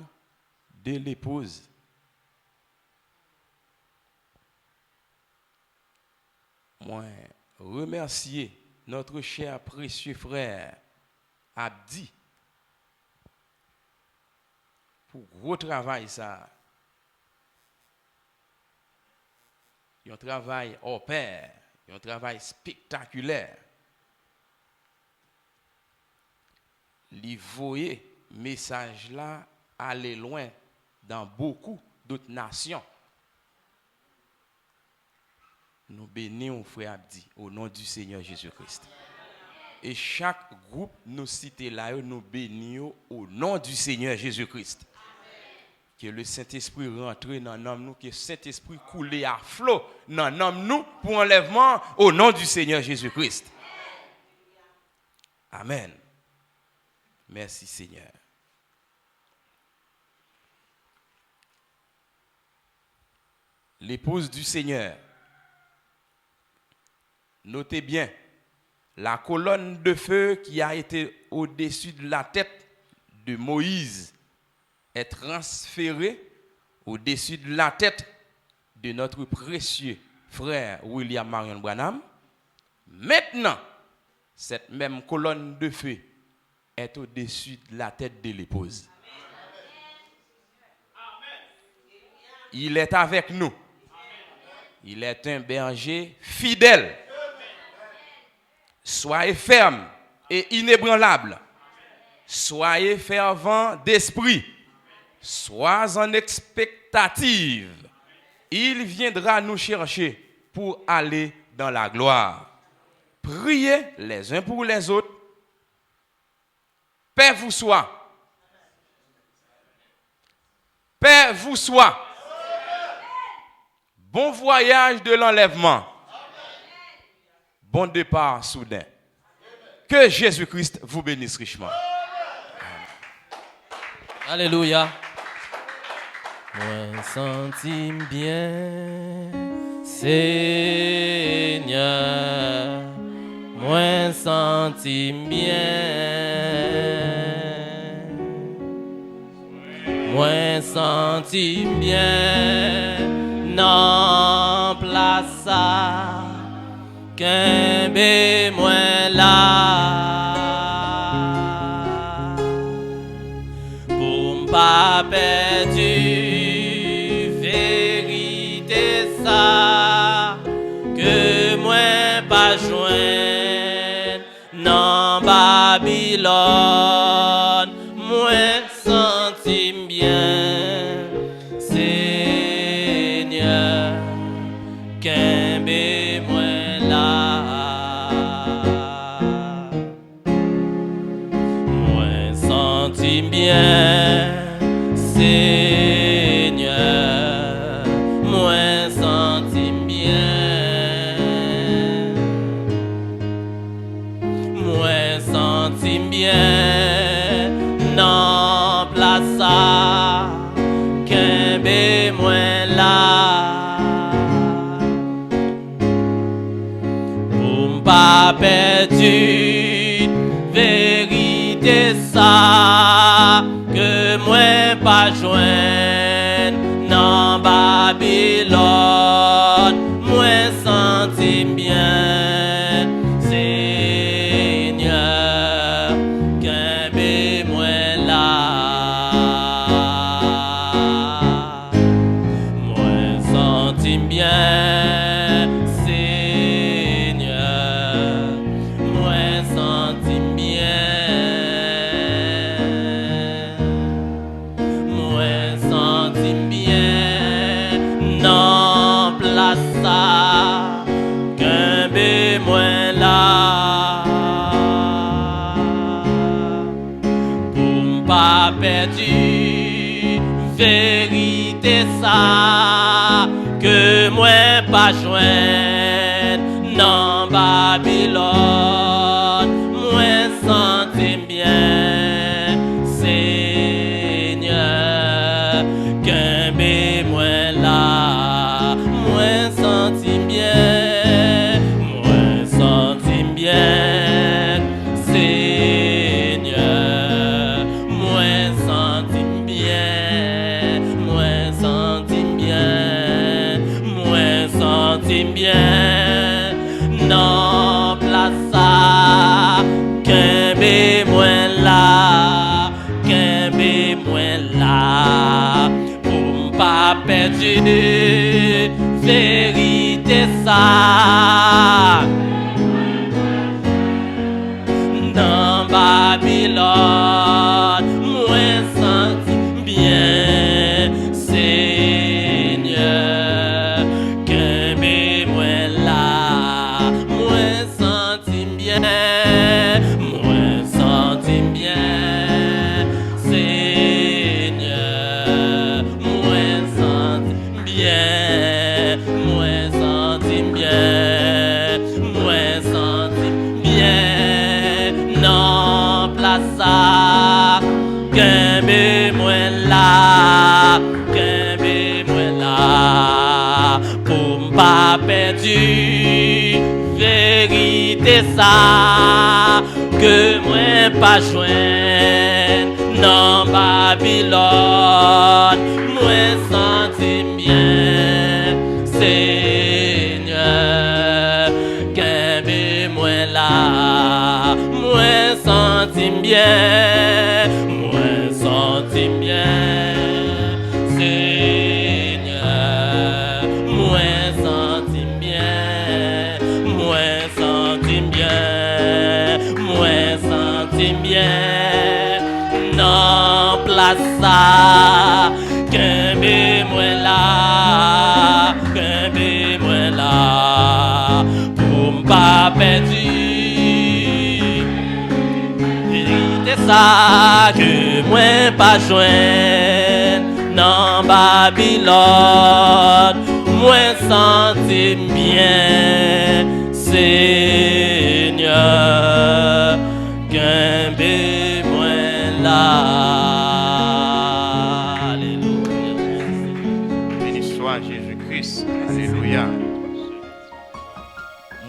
de l'épouse. Moi, remercier notre cher précieux frère Abdi pour gros travail ça. Un travail hors pair, un travail spectaculaire. Li voyait message là aller loin dans beaucoup d'autres nations. Nous bénissons frère Abdi au nom du Seigneur Jésus-Christ. Et chaque groupe nous cité là, nous bénissons au nom du Seigneur Jésus-Christ. Que le Saint-Esprit rentre dans nous, que le Saint-Esprit coule à flot dans nous pour enlèvement au nom du Seigneur Jésus-Christ. Amen. Merci Seigneur. L'épouse du Seigneur. Notez bien, la colonne de feu qui a été au-dessus de la tête de Moïse est transférée au-dessus de la tête de notre précieux frère William Marion Branham. Maintenant, cette même colonne de feu est au-dessus de la tête de l'épouse. Il est avec nous. Il est un berger fidèle. Soyez ferme et inébranlable. Soyez fervent d'esprit. Sois en expectative. Il viendra nous chercher pour aller dans la gloire. Priez les uns pour les autres. Paix vous soit. Paix vous soit. Bon voyage de l'enlèvement. Bon départ soudain. Que Jésus-Christ vous bénisse richement. Alléluia. Moi sentime bien, Seigneur. Moi sentime bien. Moi sentime bien. Non place qu'un bé moins là pour pas perdu vérité ça que moi pas joindre non Babylone moi senti bien Seigneur qu'un bé moins là moi senti bien Seigneur moi senti bien moi senti bien non place qu'un bé moins là pas perdu, vérité ça, que moi pas joindre dans Babylone, moi senti bien, Seigneur, qu'un moi là. Moi senti bien, Seigneur, moi senti bien, moi senti bien, non place ça, qu'un bé moi là, pour m'pas perdu, vérité ça, que moi pas joindre dans Babylone, moi senti bien, Seigneur, qu'un bé moi là, moi senti bien, moi senti bien, Seigneur, moi senti bien, moi senti bien, moi senti bien, non place ça, qu'un bé moi là, qu'un bé moi là, pour m'pas perdu, vérité ça, dans Babylone, moi senti bien, Seigneur, qu'un bé moi là, moi senti bien, moi senti bien, Seigneur, moi senti bien, moi senti bien, moi senti bien, non place ça, qu'un bé moi là, qu'un bé moi là, pour m'pas perdu, vérité ça, que moi pas joindre dans Babylone, moi senti bien, Seigneur, qu'un bé moi là, moi senti bien, moi senti bien, Seigneur, moi senti bien, moi senti bien, moi senti bien, non place ça, qu'un bé moi là, qu'un bé moi là, pour m'pas perdu, vérité ça, que moi pas joindre dans Babylone, moi senti bien, Seigneur, qu'un bé moi là. Alléluia. Béni soit Jésus-Christ. Alléluia.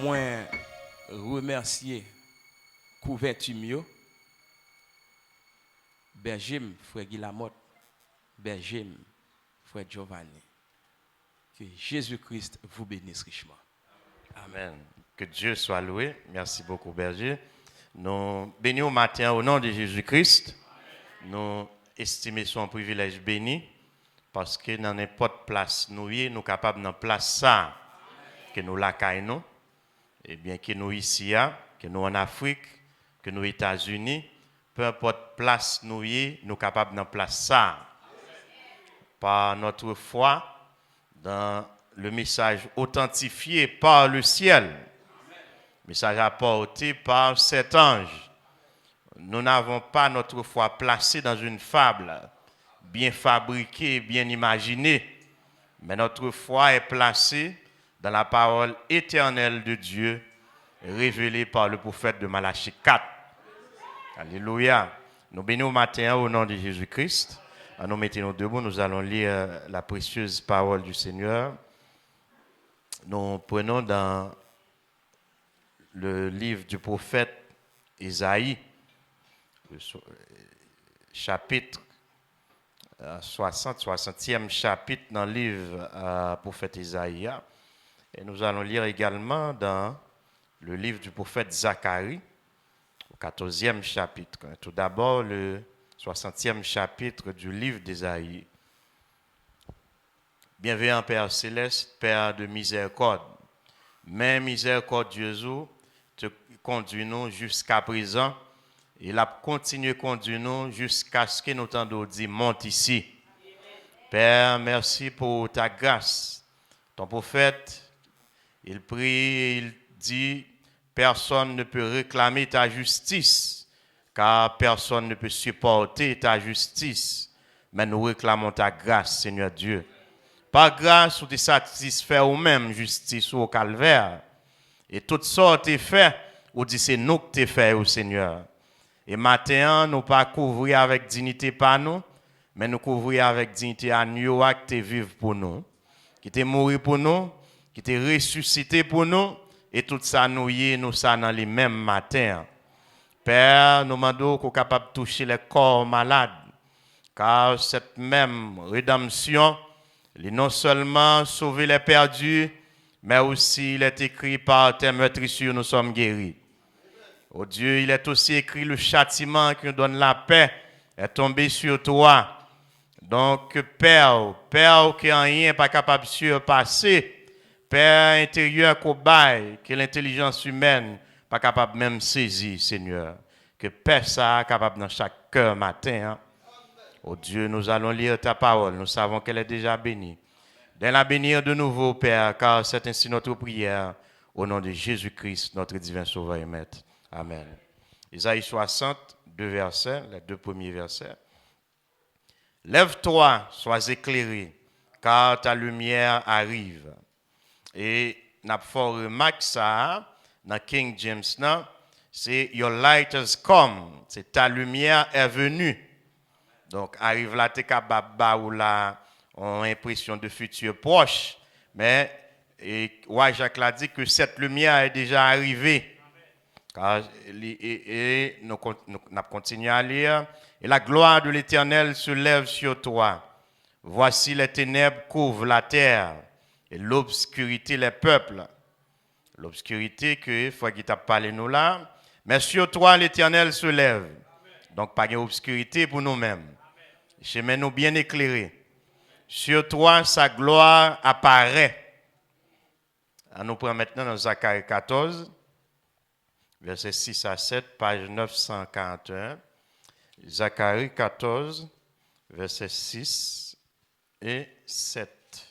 Moi remercier couverture mieux. Berger, frère Guy Lamotte, Berger, frère Giovanni. Que Jésus-Christ vous bénisse richement. Amen. Que Dieu soit loué. Merci beaucoup, Berger. Nous bénissons au matin au nom de Jésus-Christ. Nous estimons son privilège béni parce que dans n'importe place nous sommes capables dans place ça que nous la caillons, et bien que nous ici, que nous en Afrique, que nous aux États-Unis, peu importe place nous sommes capables dans place ça. Par notre foi dans le message authentifié par le ciel, message apporté par cet ange. Nous n'avons pas notre foi placée dans une fable bien fabriquée, bien imaginée, mais notre foi est placée dans la parole éternelle de Dieu révélée par le prophète de Malachie 4. Alléluia. Nous bénissons au matin au nom de Jésus-Christ. Nous mettons debout, nous allons lire la précieuse parole du Seigneur. Nous prenons dans le livre du prophète Isaïe, chapitre 60e chapitre dans le livre prophète Isaïe. Et nous allons lire également dans le livre du prophète Zacharie, au 14e chapitre. Tout d'abord, le 60e chapitre du livre d'Isaïe. Bienveillant Père Céleste, Père de miséricorde, mais miséricordieuse, te conduis-nous jusqu'à présent, et il a continué à conduire nous jusqu'à ce que nous t'entendons dire, monte ici. Père, merci pour ta grâce. Ton prophète, il prie, il dit, personne ne peut réclamer ta justice, car personne ne peut supporter ta justice. Mais nous réclamons ta grâce, Seigneur Dieu. Par grâce, tu es satisfait ou même justice au calvaire. Et toutes sortes de faits, ou dit c'est nous que tu fait, au Seigneur. Et maintenant, nous pas couvrir avec dignité par nous, mais nous couvrir avec dignité à nous, que tu vives pour nous, qui t'es mort pour nous, qui t'es ressuscité pour nous, et tout ça nous y est, nous ça dans les mêmes matins. Père, nous demandons qu'on soit capable de toucher les corps malades, car cette même rédemption, il non seulement sauver les perdus, mais aussi il est écrit par tes meurtrissures, nous sommes guéris. Oh Dieu, il est aussi écrit le châtiment qui nous donne la paix est tombé sur toi. Donc, Père qui n'a rien pas capable de surpasser, Père intérieur cobaye, que l'intelligence humaine pas capable même saisir, Seigneur. Que Père ça capable dans chaque cœur matin. Oh Dieu, nous allons lire ta parole. Nous savons qu'elle est déjà bénie. Donne la bénir de nouveau, Père, car c'est ainsi notre prière. Au nom de Jésus-Christ, notre divin Sauveur et Maître. Amen. Isaïe 60, 2 versets, les 2 premiers versets. Lève-toi, sois éclairé, car ta lumière arrive. Et n'a pas remarqué ça dans King James, c'est Your light has come, c'est ta lumière est venue. Donc, arrive là, t'es capable ou là, on a l'impression de futur proche, mais Jacques l'a dit que cette lumière est déjà arrivée. Et nous continuons à lire. Et la gloire de l'Éternel se lève sur toi. Voici les ténèbres couvrent la terre et l'obscurité les peuples. L'obscurité que faut qu'il t'a parlé nous là, mais sur toi l'Éternel se lève. Donc pas d'obscurité pour nous-mêmes. Chemin nous bien éclairé. Sur toi sa gloire apparaît. On nous prend maintenant dans Zacharie 14. Versets 6 à 7, page 941. Zacharie 14, versets 6 et 7.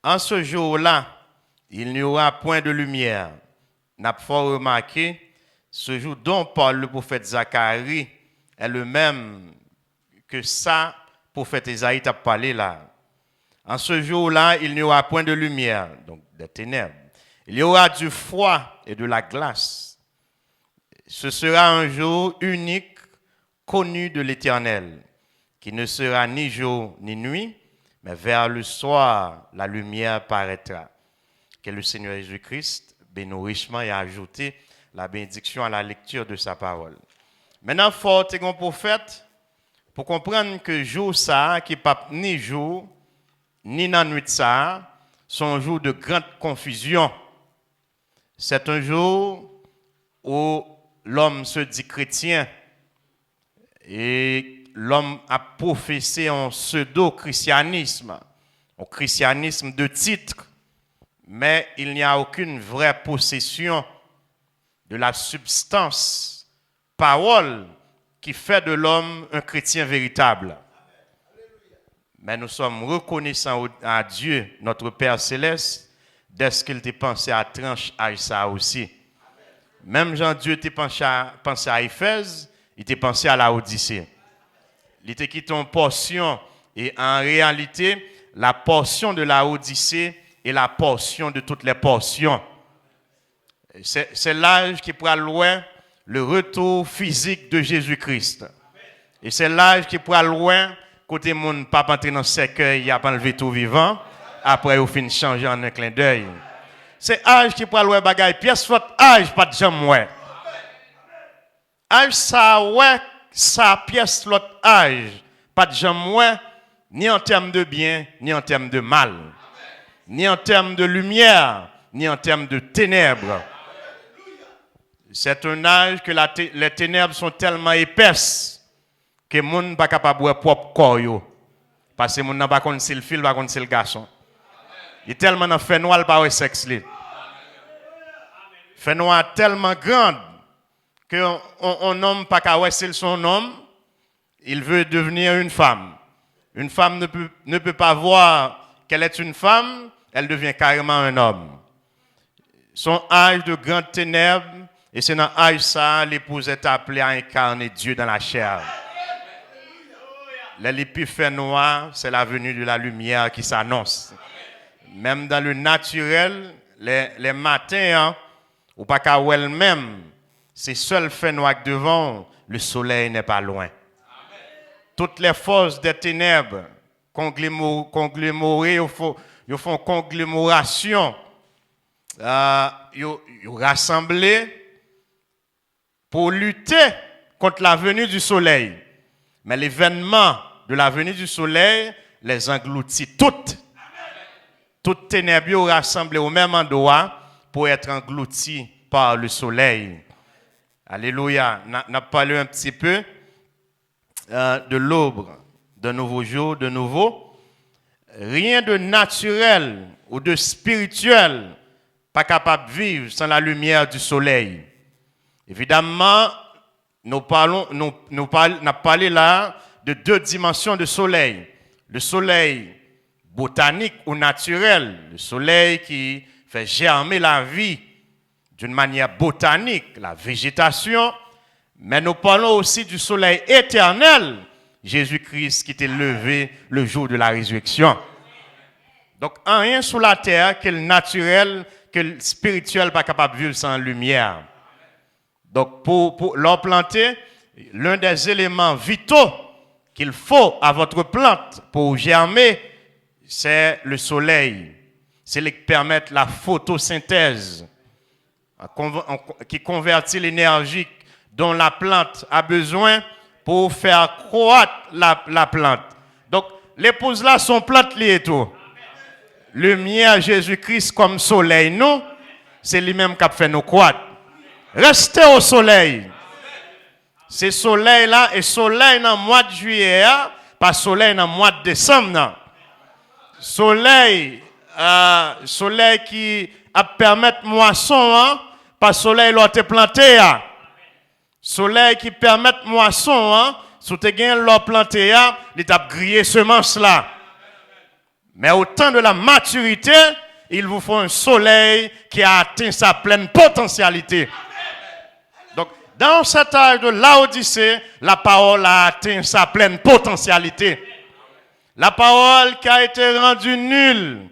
En ce jour-là, il n'y aura point de lumière. N'a pas remarqué, ce jour dont parle le prophète Zacharie est le même que ça, prophète Isaïe t'a parlé là. En ce jour-là, il n'y aura point de lumière, donc des ténèbres. Il y aura du froid et de la glace. Ce sera un jour unique, connu de l'Éternel, qui ne sera ni jour ni nuit, mais vers le soir, la lumière paraîtra. Que le Seigneur Jésus-Christ bénisse richement et ajouter la bénédiction à la lecture de sa parole. Maintenant, fort est un prophète pour comprendre que jour ça, qui n'est pas ni jour, ni dans la nuit ça, sont un jour de grande confusion. C'est un jour où l'homme se dit chrétien et l'homme a professé un pseudo-christianisme, un christianisme de titre, mais il n'y a aucune vraie possession de la substance, parole, qui fait de l'homme un chrétien véritable. Mais nous sommes reconnaissants à Dieu, notre Père Céleste, dès qu'il t'a pensé à tranche à ça aussi. Même Jean-Dieu t'a pensé à Éphèse, il t'a pensé à la Odyssée. Il t'a quitté une portion, et en réalité, la portion de la Odyssée est la portion de toutes les portions. C'est l'âge qui pourra loin le retour physique de Jésus-Christ. Et c'est l'âge qui pourra loin côté monde pas entrer dans cercueil, il a pas enlevé tout vivant, après il fin changer en un clin d'œil. C'est âge qui prend le bagage pièce soit âge pas de jamais ouais. Âge ça ouais, ça pièce l'autre âge pas de jamais ouais, ni en termes de bien, ni en termes de mal. Ni en termes de lumière, ni en termes de ténèbres. C'est un âge que les ténèbres sont tellement épaisses que les gens ne sont pas capables de voir propre corps. Parce que les gens ne sont pas comme si le fil, pas comme si le garçon. Il est tellement dans fait noir par le sexe. Fait noir tellement grande qu'un homme pas capable de son homme, il veut devenir une femme. Une femme ne peut pas voir qu'elle est une femme, elle devient carrément un homme. Son âge de grandes ténèbres, et c'est dans l'âge ça, l'épouse est appelée à incarner Dieu dans la chair. L'épi fait noir, c'est la venue de la lumière qui s'annonce. Même dans le naturel, les matins, hein, ou pas qu'à elle-même, c'est seul fait noir devant, le soleil n'est pas loin. Toutes les forces des ténèbres, conglomérées, ils font conglomération, ils rassemblés pour lutter contre la venue du soleil. Mais l'événement de la venue du soleil les engloutit toutes. Toutes ténèbres rassemblées au même endroit pour être englouties par le soleil. Alléluia. On a parlé un petit peu de l'aube, d'un nouveau jour, de nouveau. Rien de naturel ou de spirituel pas capable de vivre sans la lumière du soleil. Évidemment, nous avons parlé là de deux dimensions de soleil. Le soleil botanique ou naturel, le soleil qui fait germer la vie d'une manière botanique, la végétation. Mais nous parlons aussi du soleil éternel, Jésus-Christ qui était levé le jour de la résurrection. Donc, rien sur la terre que le naturel, que le spirituel pas capable de vivre sans lumière. Donc, pour leur planter, l'un des éléments vitaux qu'il faut à votre plante pour germer, c'est le soleil. C'est ce qui permet la photosynthèse, qui convertit l'énergie dont la plante a besoin pour faire croître la plante. Donc, l'épouse là, son plante liée et tout. Lumière Jésus-Christ comme soleil, nous, c'est lui-même qui a fait nous croître. Restez au soleil. C'est soleil là, et soleil dans le mois de juillet, pas soleil dans le mois de décembre. Non. Soleil qui a permettre moisson, hein, pas soleil là te planté. Soleil qui permet moisson, hein, si tu as l'or planté, il t'a grillé semence là. Mais au temps de la maturité, il vous faut un soleil qui a atteint sa pleine potentialité. Donc, dans cet âge de Laodicée, la parole a atteint sa pleine potentialité. La parole qui a été rendue nulle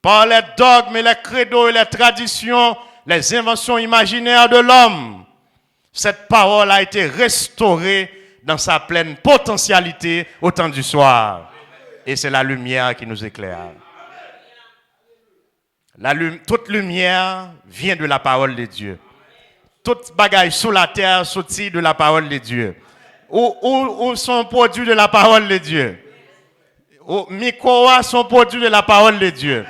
par les dogmes et les credos et les traditions, les inventions imaginaires de l'homme. Cette parole a été restaurée dans sa pleine potentialité au temps du soir. Et c'est la lumière qui nous éclaire. Toute lumière vient de la parole de Dieu. Toute bagaille sur la terre sortit de la parole de Dieu. Où sont produits de la parole de Dieu? Mikoa sont produits de la parole de Dieu.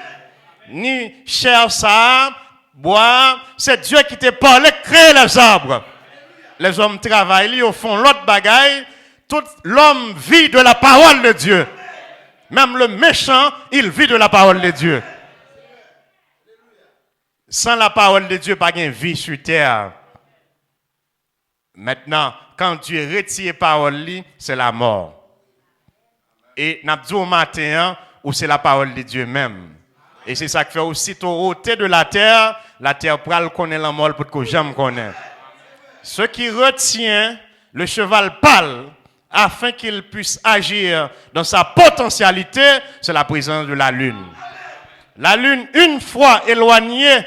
Ni chair ça, bois, c'est Dieu qui te parle, crée les arbres. Les hommes travaillent, ils font l'autre bagaille. Tout l'homme vit de la parole de Dieu. Même le méchant, il vit de la parole de Dieu. Sans la parole de Dieu, pas de vie sur terre. Maintenant, quand Dieu retire la parole, c'est la mort. Et nous avons dit au matin, où c'est la parole de Dieu même. Et c'est ça qui fait aussitôt ôter de la terre pral connaît la mort pour que jamais connaît. Ce qui retient le cheval pâle afin qu'il puisse agir dans sa potentialité, c'est la présence de la lune. La lune, une fois éloignée,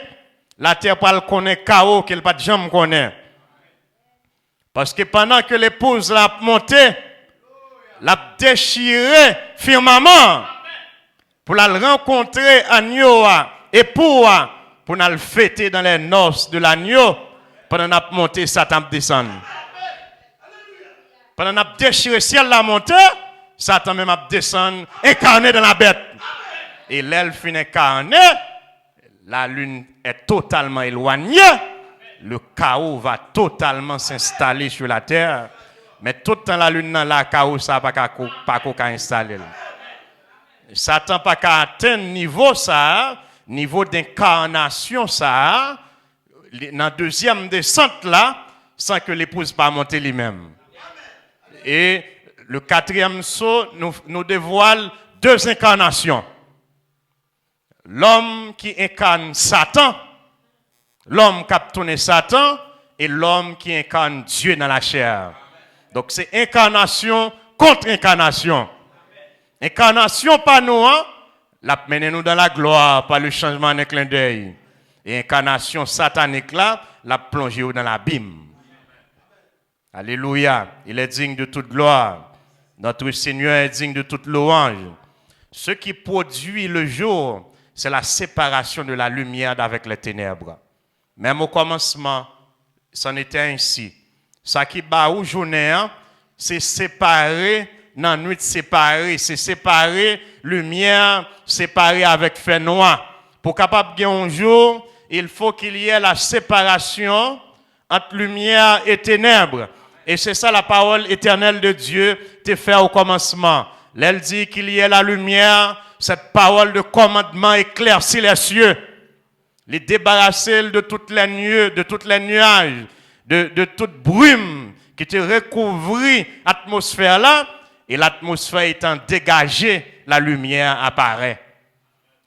la terre pral connaît chaos qu'elle pas jamais connaît. Parce que pendant que l'épouse l'a monté, l'a déchiré firmament pour la rencontrer agneau et pour nous fêter dans les noces de l'agneau pendant qu'on a monté Satan descendre. Pendant qu'on a déchiré ciel la montée, Satan même a descendu incarné dans la bête. Et l'elfe incarné, la lune est totalement éloignée. Le chaos va totalement s'installer sur la terre. Mais tout le temps la lune dans la chaos, ça va pas installer. Satan pas qu'à atteindre niveau ça, niveau d'incarnation ça, dans deuxième descente là, sans que l'épouse pas monter lui-même. Et le quatrième saut nous dévoile deux incarnations. L'homme qui incarne Satan, l'homme qui a tourné Satan, et l'homme qui incarne Dieu dans la chair. Donc c'est incarnation contre incarnation. Incarnation par nous, la mener nous dans la gloire par le changement d'un clin d'œil. Et incarnation satanique là, la plonger dans l'abîme. Alléluia. Il est digne de toute gloire. Notre Seigneur est digne de toute louange. Ce qui produit le jour, c'est la séparation de la lumière d'avec les ténèbres. Même au commencement, c'en était ainsi. Ça qui bat au journée, c'est séparer, dans la nuit séparée, c'est séparer lumière, séparer avec fait noir. Pour capable gagner un jour, il faut qu'il y ait la séparation entre lumière et ténèbres. Et c'est ça la parole éternelle de Dieu te fait au commencement. Elle dit qu'il y ait la lumière, cette parole de commandement éclaircit les cieux. Les débarrasser de toutes les nuées, de tous les nuages, de toute brume qui te recouvrit l'atmosphère là, et l'atmosphère étant dégagée, la lumière apparaît.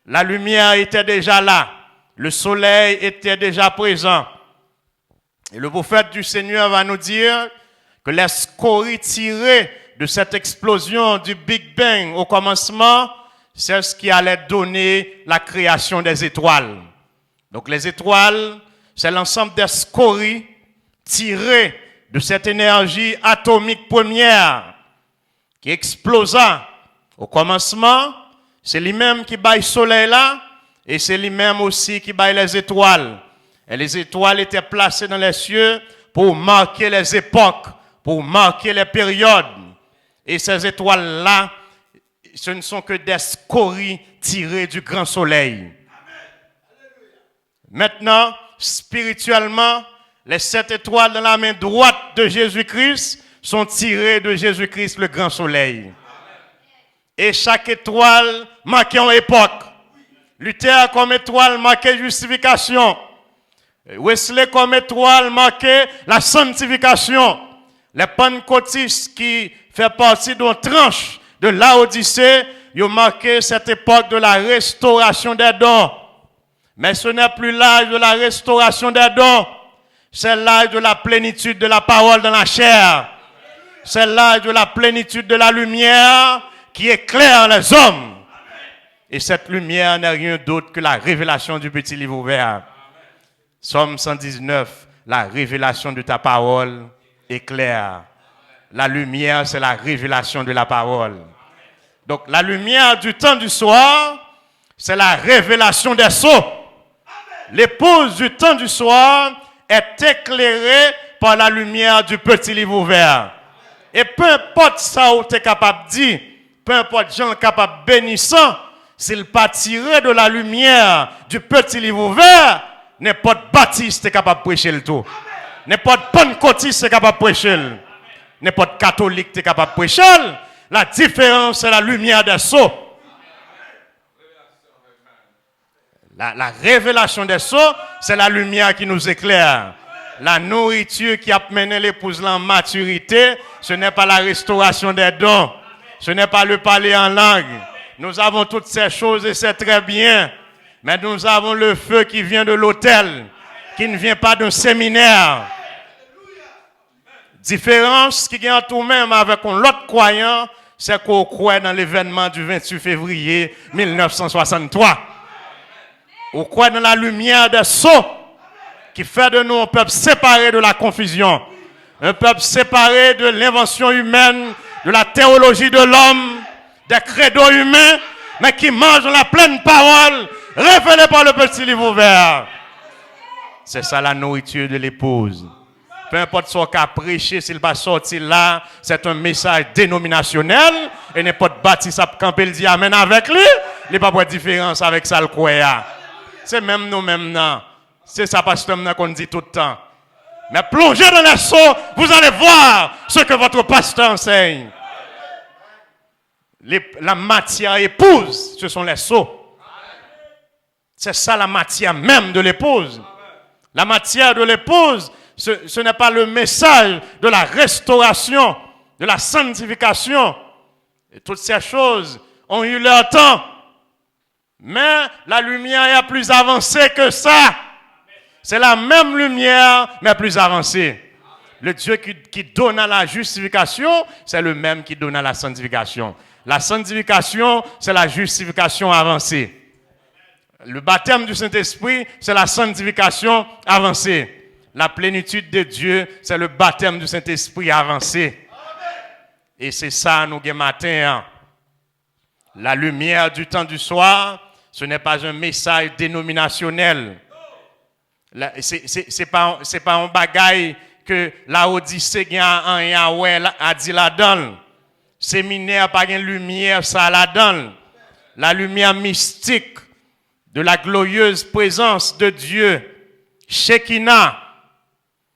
La lumière était déjà là, le soleil était déjà présent. Et le prophète du Seigneur va nous dire que les scories tirées de cette explosion du Big Bang au commencement, c'est ce qui allait donner la création des étoiles. Donc les étoiles, c'est l'ensemble des scories tirées de cette énergie atomique première qui explosa au commencement. C'est lui-même qui baille le soleil là et c'est lui-même aussi qui baille les étoiles. Et les étoiles étaient placées dans les cieux pour marquer les époques, pour marquer les périodes. Et ces étoiles-là, ce ne sont que des scories tirées du grand soleil. Maintenant, spirituellement, les 7 étoiles dans la main droite de Jésus-Christ sont tirées de Jésus-Christ, le grand soleil. Et chaque étoile marquait une époque. Luther comme étoile marquait justification. Wesley comme étoile marquait la sanctification. Les pentecôtistes qui font partie d'une tranche de Laodicée, ils ont marqué cette époque de la restauration des dons. Mais ce n'est plus l'âge de la restauration des dons. C'est l'âge de la plénitude de la parole dans la chair. C'est l'âge de la plénitude de la lumière qui éclaire les hommes. Et cette lumière n'est rien d'autre que la révélation du petit livre ouvert. Psaume 119, la révélation de ta parole éclaire. La lumière, c'est la révélation de la parole. Donc la lumière du temps du soir, c'est la révélation des sceaux. L'épouse du temps du soir est éclairée par la lumière du petit livre ouvert. Et peu importe ça où tu es capable de dire, peu importe gens capable bénissant, s'il pas tiré de la lumière du petit livre ouvert, n'importe baptiste est capable de prêcher le tout. N'importe pentecôtiste est capable de prêcher. N'importe catholique est capable de prêcher. La différence, c'est la lumière des sceaux. La révélation des sceaux, c'est la lumière qui nous éclaire. La nourriture qui a mené l'épouse en maturité, ce n'est pas la restauration des dons. Ce n'est pas le parler en langue. Nous avons toutes ces choses et c'est très bien. Mais nous avons le feu qui vient de l'autel, qui ne vient pas d'un séminaire. Différence qui vient tout même avec l'autre croyant, c'est qu'on croit dans l'événement du 28 février 1963. On croit dans la lumière des sceaux qui fait de nous un peuple séparé de la confusion, un peuple séparé de l'invention humaine, de la théologie de l'homme, des credos humains, mais qui mangent la pleine parole révélée par le petit livre ouvert. C'est ça la nourriture de l'épouse. Peu importe ce qu'a prêché, s'il va sortir là, c'est un message dénominationnel. Et n'importe bâtisse à camper le dit amen avec lui, il n'y a pas de différence avec ça le croyant. C'est même nous même. C'est ça pasteur qu'on dit tout le temps. Mais plongez dans les seaux, vous allez voir ce que votre pasteur enseigne. La matière épouse, ce sont les seaux. C'est ça la matière même de l'épouse. La matière de l'épouse, ce n'est pas le message de la restauration, de la sanctification. Et toutes ces choses ont eu leur temps. Mais la lumière est plus avancée que ça. C'est la même lumière, mais plus avancée. Le Dieu qui donne à la justification, c'est le même qui donne à la sanctification. La sanctification, c'est la justification avancée. Le baptême du Saint-Esprit, c'est la sanctification avancée. La plénitude de Dieu, c'est le baptême du Saint-Esprit avancé. Et c'est ça, nous, matin. La lumière du temps du soir, ce n'est pas un message dénominationnel. C'est pas un bagaille que la Odyssée a dit là-dedans. Séminaire pas une lumière, ça là-dedans. La lumière mystique de la glorieuse présence de Dieu, Shekinah,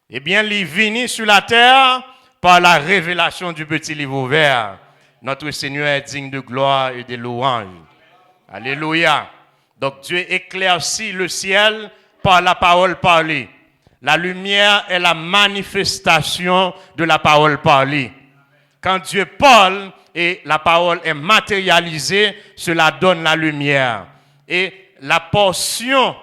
eh bien, il vient sur la terre par la révélation du petit livre ouvert. Notre Seigneur est digne de gloire et de louange. Alléluia. Donc, Dieu éclaircit le ciel par la parole parlée. La lumière est la manifestation de la parole parlée. Quand Dieu parle et la parole est matérialisée, cela donne la lumière. Et la portion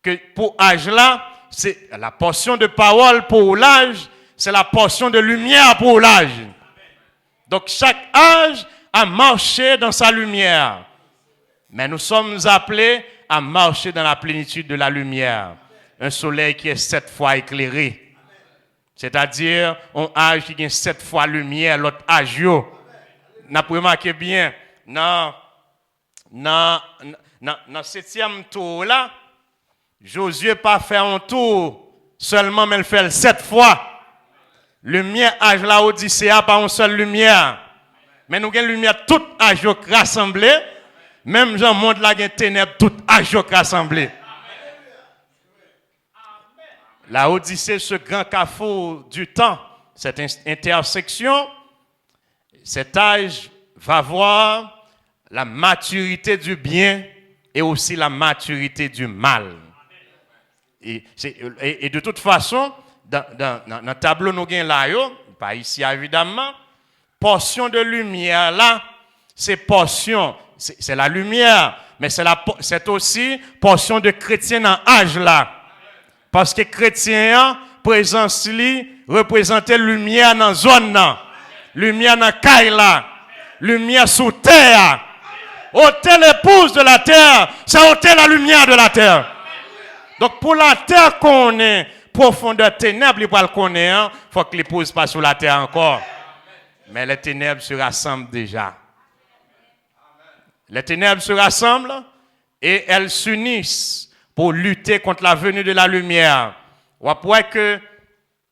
que pour âge là, c'est la portion de parole pour l'âge, c'est la portion de lumière pour l'âge. Donc chaque âge a marché dans sa lumière. Mais nous sommes appelés à marcher dans la plénitude de la lumière. Un soleil qui est 7 fois éclairé. C'est-à-dire, un âge qui a 7 fois lumière, l'autre âge. N'a pas remarqué bien, dans 7e tour là, Josué pas fait un tour seulement, mais il fait 7 fois. Lumière âge la Odyssée pas une seule lumière. Mais nous avons lumière toute âge rassemblée. Même Jean monde là gagne ténèbres toute âge rassemblée. La Odyssée, ce grand carrefour du temps, cette intersection, cet âge va voir la maturité du bien et aussi la maturité du mal. Et de toute façon, dans le tableau nous avons là, pas ici évidemment, portion de lumière là, c'est portion, c'est la lumière, mais c'est aussi portion de chrétien dans âge là. Parce que chrétien, présence li, représentait lumière dans la zone là, lumière dans la caille là, lumière sous terre. Ôter l'épouse de la terre, ça ôter la lumière de la terre. Donc pour la terre qu'on est, profondeur ténèbres, il faut le connaître, il faut que l'épouse passe sur la terre encore. Mais les ténèbres se rassemblent déjà. Les ténèbres se rassemblent et elles s'unissent pour lutter contre la venue de la lumière. On voit que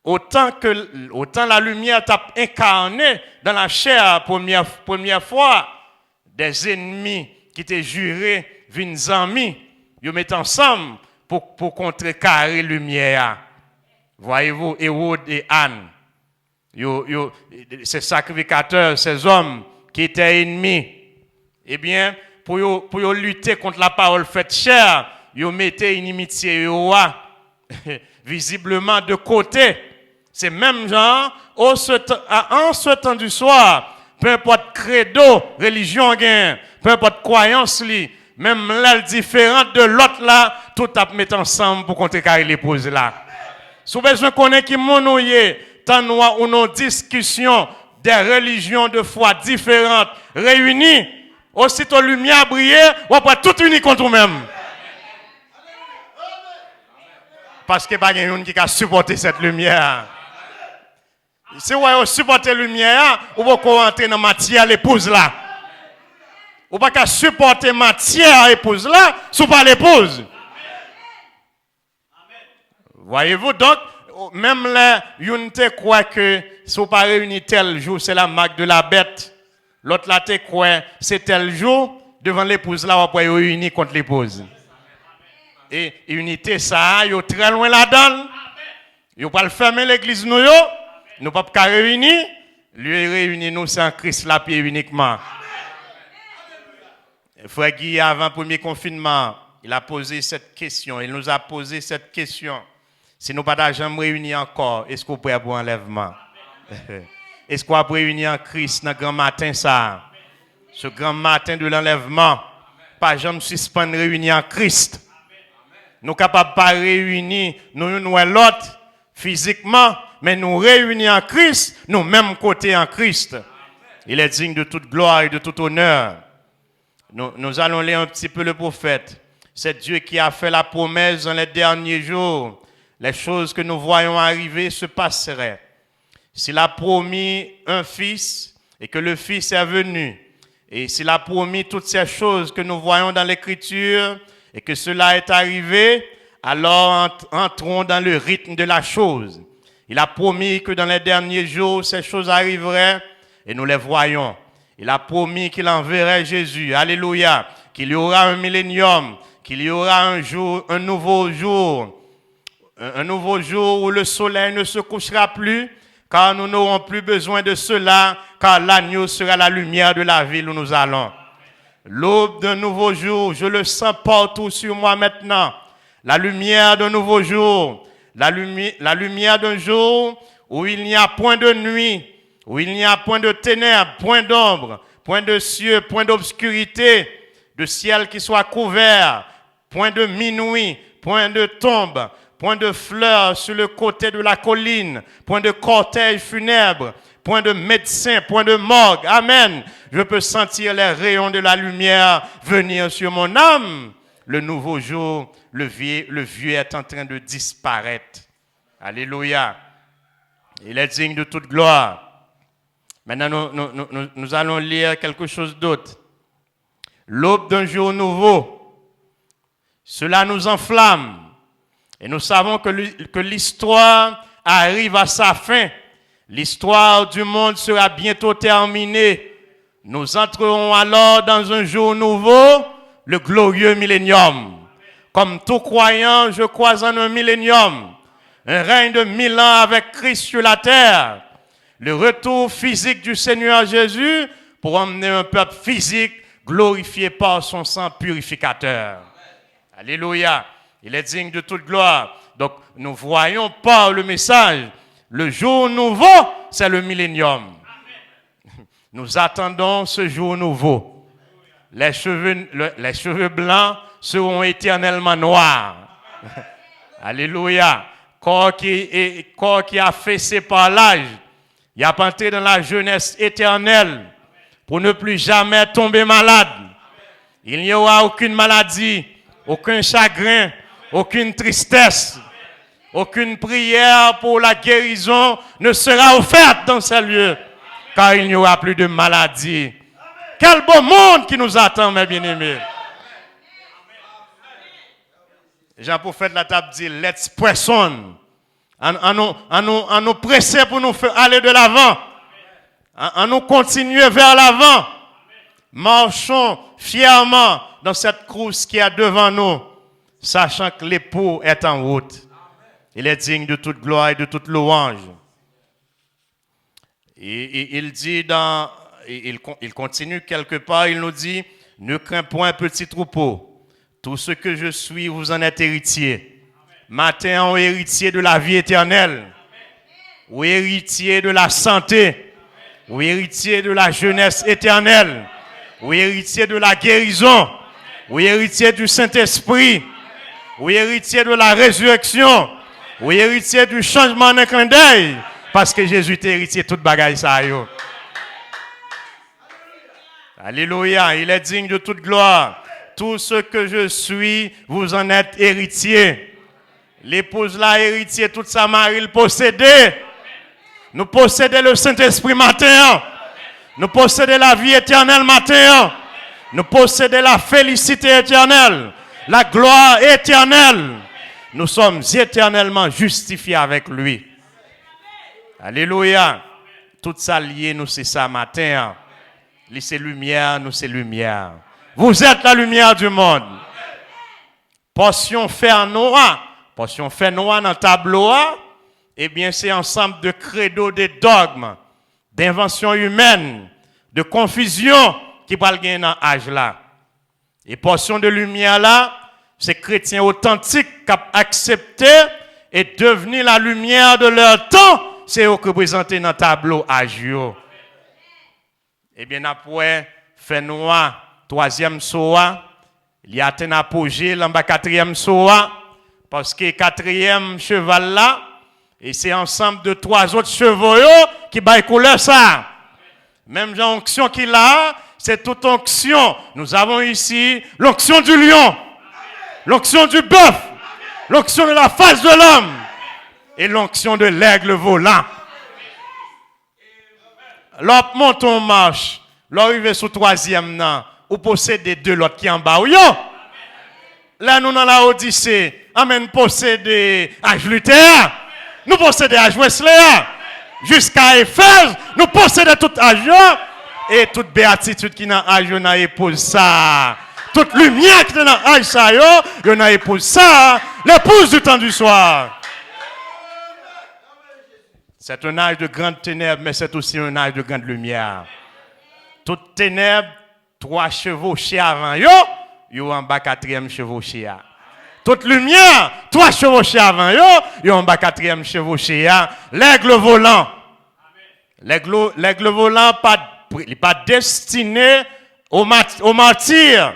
autant la lumière t'a incarné dans la chair première fois, des ennemis qui étaient jurés, viennent amis, ils mettent ensemble pour contrecarrer la lumière. Voyez-vous, Hérode et Anne, ces sacrificateurs, ces hommes qui étaient ennemis, eh bien, pour lutter contre la parole faite chair, ils mettaient inimitié visiblement de côté. C'est même genre, en ce temps du soir, peu importe credo, religion, peu importe croyance, même l'aile différente de l'autre là, tout à mettre ensemble pour contrecarrer l'épouse là. Si vous besoin connaître qui monouillé, tant noir ou non discussion des religions de foi différentes réunies, aussitôt lumière briller, ou après tout uni contre vous-même. Parce que pas quelqu'un qui a supporté cette lumière. Si vous supportez la lumière, vous pouvez entrer dans la matière l'épouse là. Vous ne pouvez pas supporter la matière l'épouse là, si vous pas l'épouse. Voyez-vous, donc, même là, vous te croit que si vous pas réuni tel jour, c'est la marque de la bête. L'autre là te croit, c'est tel jour, devant l'épouse là, vous pouvez réunir contre l'épouse. Et unité, ça, vous très loin là-dedans. Vous ne pouvez pas fermer l'église, nous ne pouvons pas réunir. Lui réunir, nous, c'est en Christ la pied uniquement. Frère Guy, avant le premier confinement, il a posé cette question. Il nous a posé cette question. Si nous pas jamais réunis encore, est-ce qu'on peut avoir enlèvement? Est-ce qu'on peut réunir en Christ dans le grand matin ça? Ce grand matin de l'enlèvement, pas jamais suspendre réunir en Christ. Nous capables pas réunir nous et l'autre physiquement, mais nous réunir en Christ, nous même côté en Christ. Il est digne de toute gloire et de tout honneur. Nous allons lire un petit peu le prophète. C'est Dieu qui a fait la promesse dans les derniers jours. Les choses que nous voyons arriver se passeraient. S'il a promis un fils et que le fils est venu, et s'il a promis toutes ces choses que nous voyons dans l'Écriture et que cela est arrivé, alors entrons dans le rythme de la chose. Il a promis que dans les derniers jours, ces choses arriveraient et nous les voyons. Il a promis qu'il enverrait Jésus. Alléluia. Qu'il y aura un millénium, qu'il y aura un jour, un nouveau jour où le soleil ne se couchera plus, car nous n'aurons plus besoin de cela, car l'agneau sera la lumière de la ville où nous allons. L'aube d'un nouveau jour, je le sens partout sur moi maintenant. La lumière d'un nouveau jour, la lumière d'un jour où il n'y a point de nuit, où il n'y a point de ténèbres, point d'ombre, point de cieux, point d'obscurité, de ciel qui soit couvert, point de minuit, point de tombe, point de fleurs sur le côté de la colline, point de cortège funèbre, point de médecin, point de morgue. Amen. Je peux sentir les rayons de la lumière venir sur mon âme. Le nouveau jour, le vieux est en train de disparaître. Alléluia. Il est digne de toute gloire. Maintenant, nous allons lire quelque chose d'autre. L'aube d'un jour nouveau, cela nous enflamme. Et nous savons que l'histoire arrive à sa fin. L'histoire du monde sera bientôt terminée. Nous entrerons alors dans un jour nouveau, le glorieux millénium. Comme tout croyant, je crois en un millénium. Un règne de 1000 ans avec Christ sur la terre. Le retour physique du Seigneur Jésus pour emmener un peuple physique glorifié par son sang purificateur. Alléluia. Il est digne de toute gloire. Donc, nous voyons par le message, le jour nouveau, c'est le millénium. Nous attendons ce jour nouveau. Les cheveux blancs seront éternellement noirs. Alléluia. Corps qui a fessé par l'âge, il a entré dans la jeunesse éternelle pour ne plus jamais tomber malade. Il n'y aura aucune maladie, aucun chagrin, aucune tristesse, aucune prière pour la guérison ne sera offerte dans ces lieux, car il n'y aura plus de maladie. Quel beau monde qui nous attend, mes bien-aimés. Jean-Prophète la table dit, let's press on. En nous presser pour nous faire aller de l'avant. En nous continuer vers l'avant. Marchons fièrement dans cette course qui est devant nous, sachant que l'époux est en route. Il est digne de toute gloire et de toute louange. Et il dit il continue quelque part, il nous dit, ne crains point, petit troupeau. Tout ce que je suis, vous en êtes héritier. Matin, on est héritier de la vie éternelle. Ou héritier de la santé. Ou héritier de la jeunesse éternelle. Ou héritier de la guérison. Ou héritier du Saint-Esprit. Ou héritier de la résurrection. Ou héritier du changement d'un clin d'œil. Parce que Jésus est héritier de toute bagaille ça. Alléluia, il est digne de toute gloire. Tout ce que je suis, vous en êtes héritier. L'épouse là héritier, toute sa mari le possédait. Nous possédons le Saint-Esprit matin. Nous possédons la vie éternelle matin. Nous possédons la félicité éternelle. La gloire éternelle. Nous sommes éternellement justifiés avec lui. Alléluia. Tout ça lié, nous c'est ça matin. Lui c'est lumière, nous c'est lumière. Vous êtes la lumière du monde. Portion fer noir dans le tableau, eh bien c'est ensemble de credos, de dogmes, d'inventions humaines, de confusion qui va gagner dans l'âge là. Et portion de lumière là, c'est chrétiens authentiques qui ont accepté et devenu la lumière de leur temps, c'est eux qui représentent dans le tableau âge. Eh bien après, fait noir, troisième soa, il y a un apogée, là, quatrième soa, parce que quatrième cheval là, et c'est ensemble de trois autres chevaux qui baillent couleur ça. Même l'onction qu'il a, c'est toute onction. Nous avons ici l'onction du lion, l'onction du bœuf, l'onction de la face de l'homme et l'onction de l'aigle volant. L'autre monte en marche, l'arrivée sur troisième nan, ou posséder deux l'autre qui en bas. Là nous dans la Odyssée, amen posséder Ajluther, nous posséder à Wesley, jusqu'à Éphèse, nous posséder tout Ajon et toute béatitude qui dans Ajon na épouse ça. Toute lumière qui dans Aj ça yo na épouse ça, l'épouse du temps du soir. C'est un âge de grande ténèbres, mais c'est aussi un âge de grande lumière. Toute ténèbres, trois chevauchés avant yo en bas quatrième chevauché. Toute lumière, trois chevauchés avant yo en bas quatrième chevauché. L'aigle volant. L'aigle volant n'est pas destiné au martyr.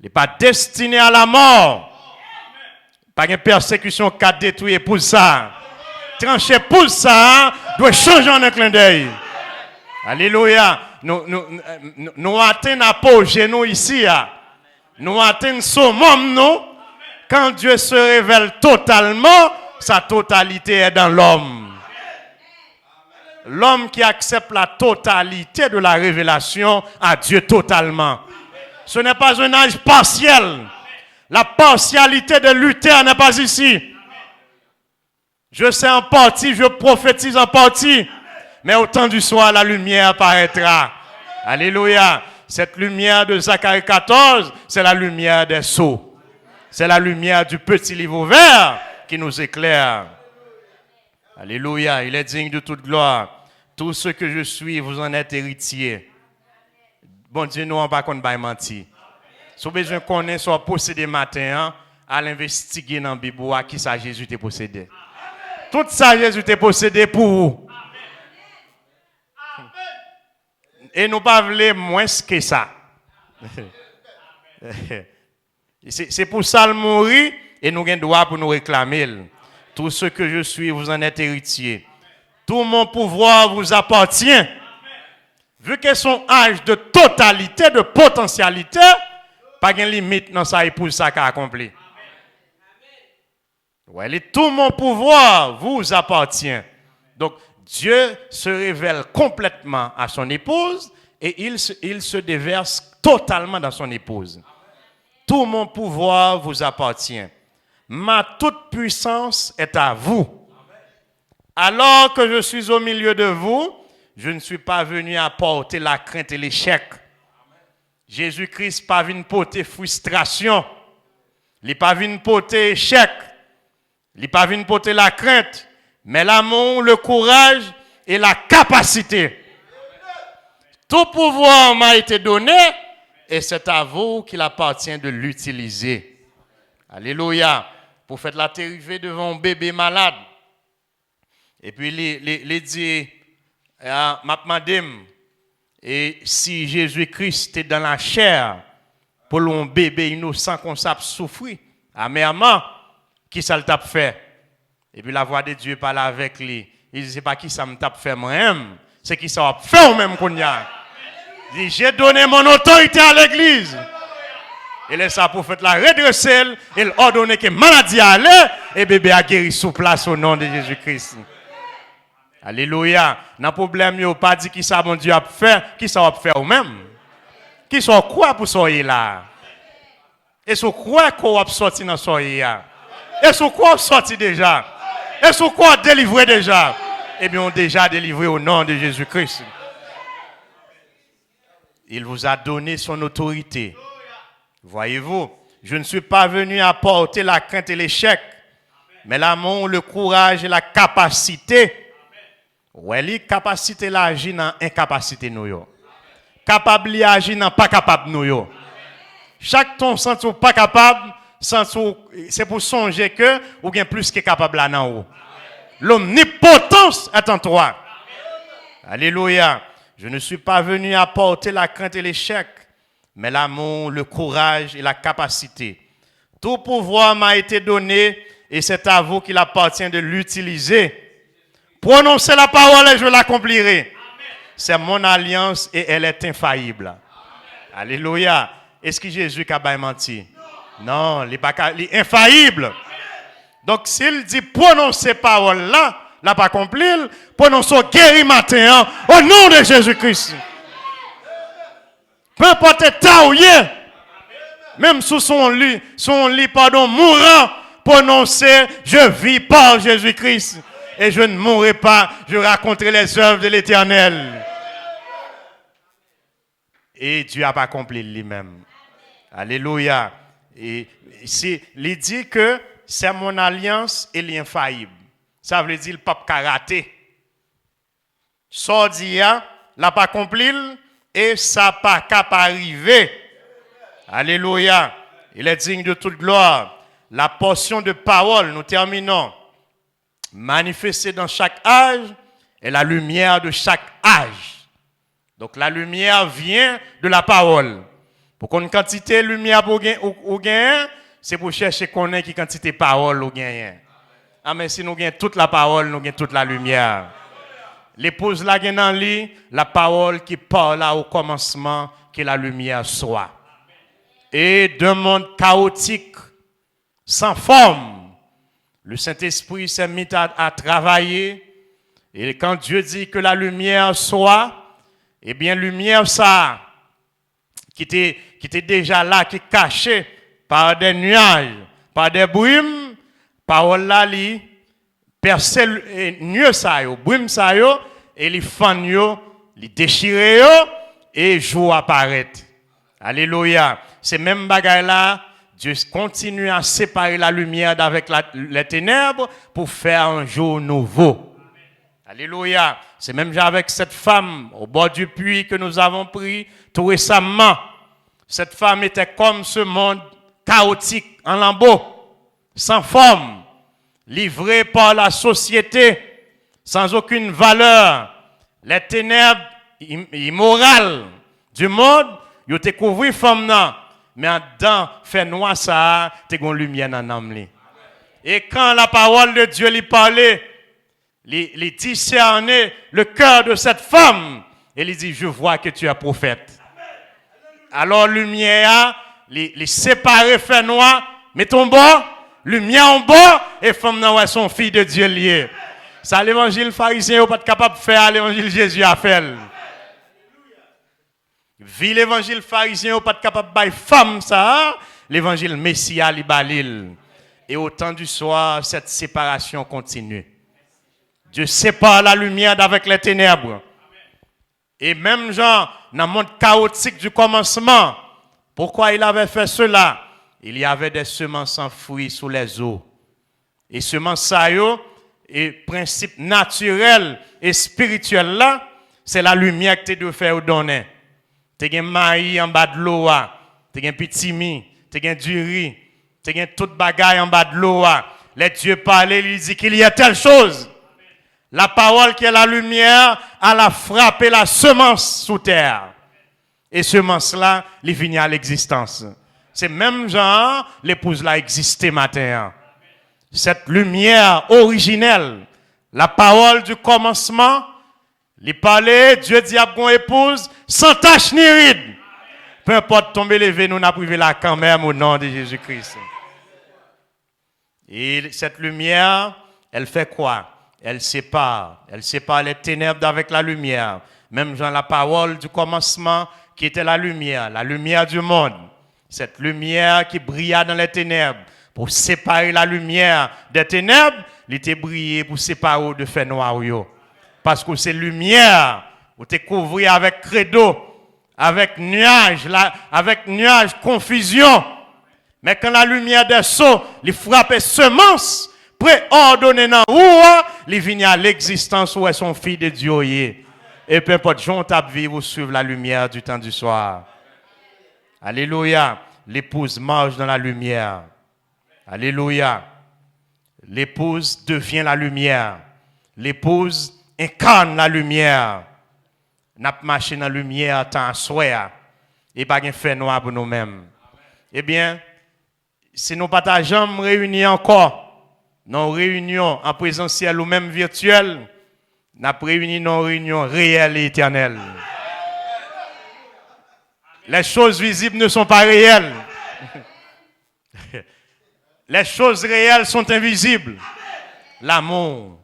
Il n'est pas destiné à la mort. Pas une persécution qu'a détruit pour ça. Trancher pour ça, doit changer en un clin d'œil. Alléluia. Nous atteignons l'apogée nous ici. Nous atteignons summum nous. Quand Dieu se révèle totalement, sa totalité est dans l'homme. L'homme qui accepte la totalité de la révélation à Dieu totalement. Ce n'est pas un âge partiel. La partialité de Luther n'est pas ici. Je sais en partie, je prophétise en partie. Mais au temps du soir, la lumière apparaîtra. Alléluia. Cette lumière de Zacharie 14, c'est la lumière des sceaux. C'est la lumière du petit livre vert qui nous éclaire. Alléluia. Il est digne de toute gloire. Tout ce que je suis, vous en êtes héritier. Bon Dieu, nous, on ne va pas mentir. Si vous besoin qu'on ait soit possédé matin, à l'investiguer dans la Bible, à qui ça Jésus t'a possédé. Tout ça, Jésus t'a possédé pour vous. Et nous ne pas voulons moins que ça. C'est pour ça le mourir et nous avons droit pour nous réclamer. Tout ce que je suis, vous en êtes héritier. Tout mon pouvoir vous appartient. Vu que son âge de totalité, de potentialité, pas de limite dans sa épouse ça qu'a accompli. Ouais, tout mon pouvoir vous appartient. Donc, Dieu se révèle complètement à son épouse et il se déverse totalement dans son épouse. Tout mon pouvoir vous appartient. Ma toute puissance est à vous. Alors que je suis au milieu de vous, je ne suis pas venu apporter la crainte et l'échec. Jésus-Christ n'est pas venu porter frustration. Il n'est pas venu porter échec. Il n'est pas venu porter la crainte. Mais l'amour, le courage et la capacité. Tout pouvoir m'a été donné et c'est à vous qu'il appartient de l'utiliser. Alléluia. Pour faire la dérivée devant un bébé malade. Et puis, il dit, et si Jésus-Christ est dans la chair, pour un bébé innocent qu'on sape souffrir, amèrement, qui ça le tape fait? Et puis la voix de Dieu parle avec lui. Il dit, c'est pas qui ça me tape fait moi-même, c'est qui ça va faire même qu'on y a. Il dit, j'ai donné mon autorité à l'église. Et laisse ça pour faire la redresser, il ordonne que maladie allait et bébé a guéri sous place au nom de Jésus-Christ. Alléluia. Dans le problème, yo pas dit qui ça mon Dieu a fait, qui ça va faire ou même. Qui sont quoi pour soyez là? Et sur quoi qu'on va sortir dans soyez là? Et sur quoi on sorti déjà? Et sur quoi on délivré déjà? Eh bien, on déjà délivré au nom de Jésus-Christ. Il vous a donné son autorité. Voyez-vous, je ne suis pas venu apporter la crainte et l'échec, mais l'amour, le courage et la capacité. Ouais, la capacité d'agir dans incapacité nous. Capable d'agir dans pas capable nous. Chaque ton sens ou pas capable, c'est pour songer que ou bien plus que capable là dans haut. L'omnipotence est en toi. Alléluia. Je ne suis pas venu apporter la crainte et l'échec, mais l'amour, le courage et la capacité. Tout pouvoir m'a été donné et c'est à vous qu'il appartient de l'utiliser. Prononcez la parole et je l'accomplirai. C'est mon alliance et elle est infaillible. Amen. Alléluia. Est-ce que Jésus a menti? Non, il est infaillible. Amen. Donc s'il dit prononcez parole là, l'a pas accompli, prononçons guéri matin au nom de Jésus-Christ. Peu importe l'état où il est, même sous son lit, pardon, mourant, prononcez je vis par Jésus-Christ. Et je ne mourrai pas, je raconterai les œuvres de l'Éternel. Et Dieu n'a pas accompli lui-même. Alléluia. Et ici, il dit que c'est mon alliance et l'infaillible. Ça veut dire le pape karaté. Sordia, l'a pas accompli et ça pas capable arriver. Alléluia. Il est digne de toute gloire. La portion de parole, nous terminons. Manifestée dans chaque âge est la lumière de chaque âge. Donc la lumière vient de la parole. Pour qu'on ait quantité de lumière ou gain, c'est pour chercher qu'on ait qui quantité de parole ou gain. Ah mais si nous gagnons toute la parole, nous gagnons toute la lumière. L'épouse la gagne dans lui, la parole qui parle au commencement, que la lumière soit. Et d'un monde chaotique, sans forme, le Saint-Esprit s'est mis à travailler. Et quand Dieu dit que la lumière soit, eh bien, lumière, ça, qui était déjà là, qui est cachée par des nuages, par des brumes, parole là, li, percé nuage ça, brume ça, et les fan les déchiré, et jour apparaît. Alléluia. Ces mêmes bagailles là, Dieu continue à séparer la lumière d'avec les ténèbres pour faire un jour nouveau. Alléluia. C'est même avec cette femme au bord du puits que nous avons pris tout récemment. Cette femme était comme ce monde chaotique, en lambeaux, sans forme, livrée par la société, sans aucune valeur. Les ténèbres immorales du monde, ils ont découvert femme là. Mais en dedans, fait noir ça, tu as une lumière dans l'âme. Et quand la parole de Dieu lui parlait, il discernait le cœur de cette femme. Et il dit, je vois que tu es prophète. Alors lumière, les séparés fait noir, mais ton bas, lumière en bas, et femme n'a son fille de Dieu lié. Ça l'évangile pharisien n'est pas capable de faire, l'évangile Jésus a fait. Vie l'évangile pharisien n'est pas capable de faire femme ça, l'évangile Messia li balil. Et au temps du soir, cette séparation continue. Dieu sépare la lumière d'avec les ténèbres. Et même Jean, dans le monde chaotique du commencement, pourquoi il avait fait cela? Il y avait des semences sans fruits sous les eaux. Et semences ça et principe naturel et spirituel là, c'est la lumière que tu dois faire donner. Tu as un maïs en bas de l'eau, tu as un petit mi, tu as du riz, tu as toute bagaille en bas de l'eau. Les dieux parlaient, ils disent qu'il y a telle chose. La parole qui est la lumière, elle a frappé la semence sous terre. Et semence là, il vient à l'existence. C'est même genre, l'épouse là existait matin. Cette lumière originelle, la parole du commencement, il parlait, Dieu dit à bon épouse, sans tache ni ride. Peu importe tomber levé, nous n'a privé là quand même au nom de Jésus-Christ. Et cette lumière, elle fait quoi? Elle sépare les ténèbres d'avec la lumière. Même dans la parole du commencement qui était la lumière du monde. Cette lumière qui brilla dans les ténèbres pour séparer la lumière des ténèbres, il était brillé pour séparer de fait noir. Parce que c'est lumière, où tu es couvert avec credo, avec nuage, confusion. Mais quand la lumière des sceaux, il frappe semence, préordonné dans l'oua, il vient à l'existence où est son fils de Dieu. Et peu importe, Jean tape vivre ou suivre la lumière du temps du soir. Alléluia. L'épouse marche dans la lumière. Alléluia. L'épouse devient la lumière. L'épouse incarne la lumière. N'a pas marché dans la lumière tant à soir. Et pas de fait noir pour nous-mêmes. Eh bien, si nous pas jamais réunis encore, nos réunions en présentiel ou même virtuelles, nous avons réuni nos réunions réelles et éternelles. Les choses visibles ne sont pas réelles. Les choses réelles sont invisibles. L'amour,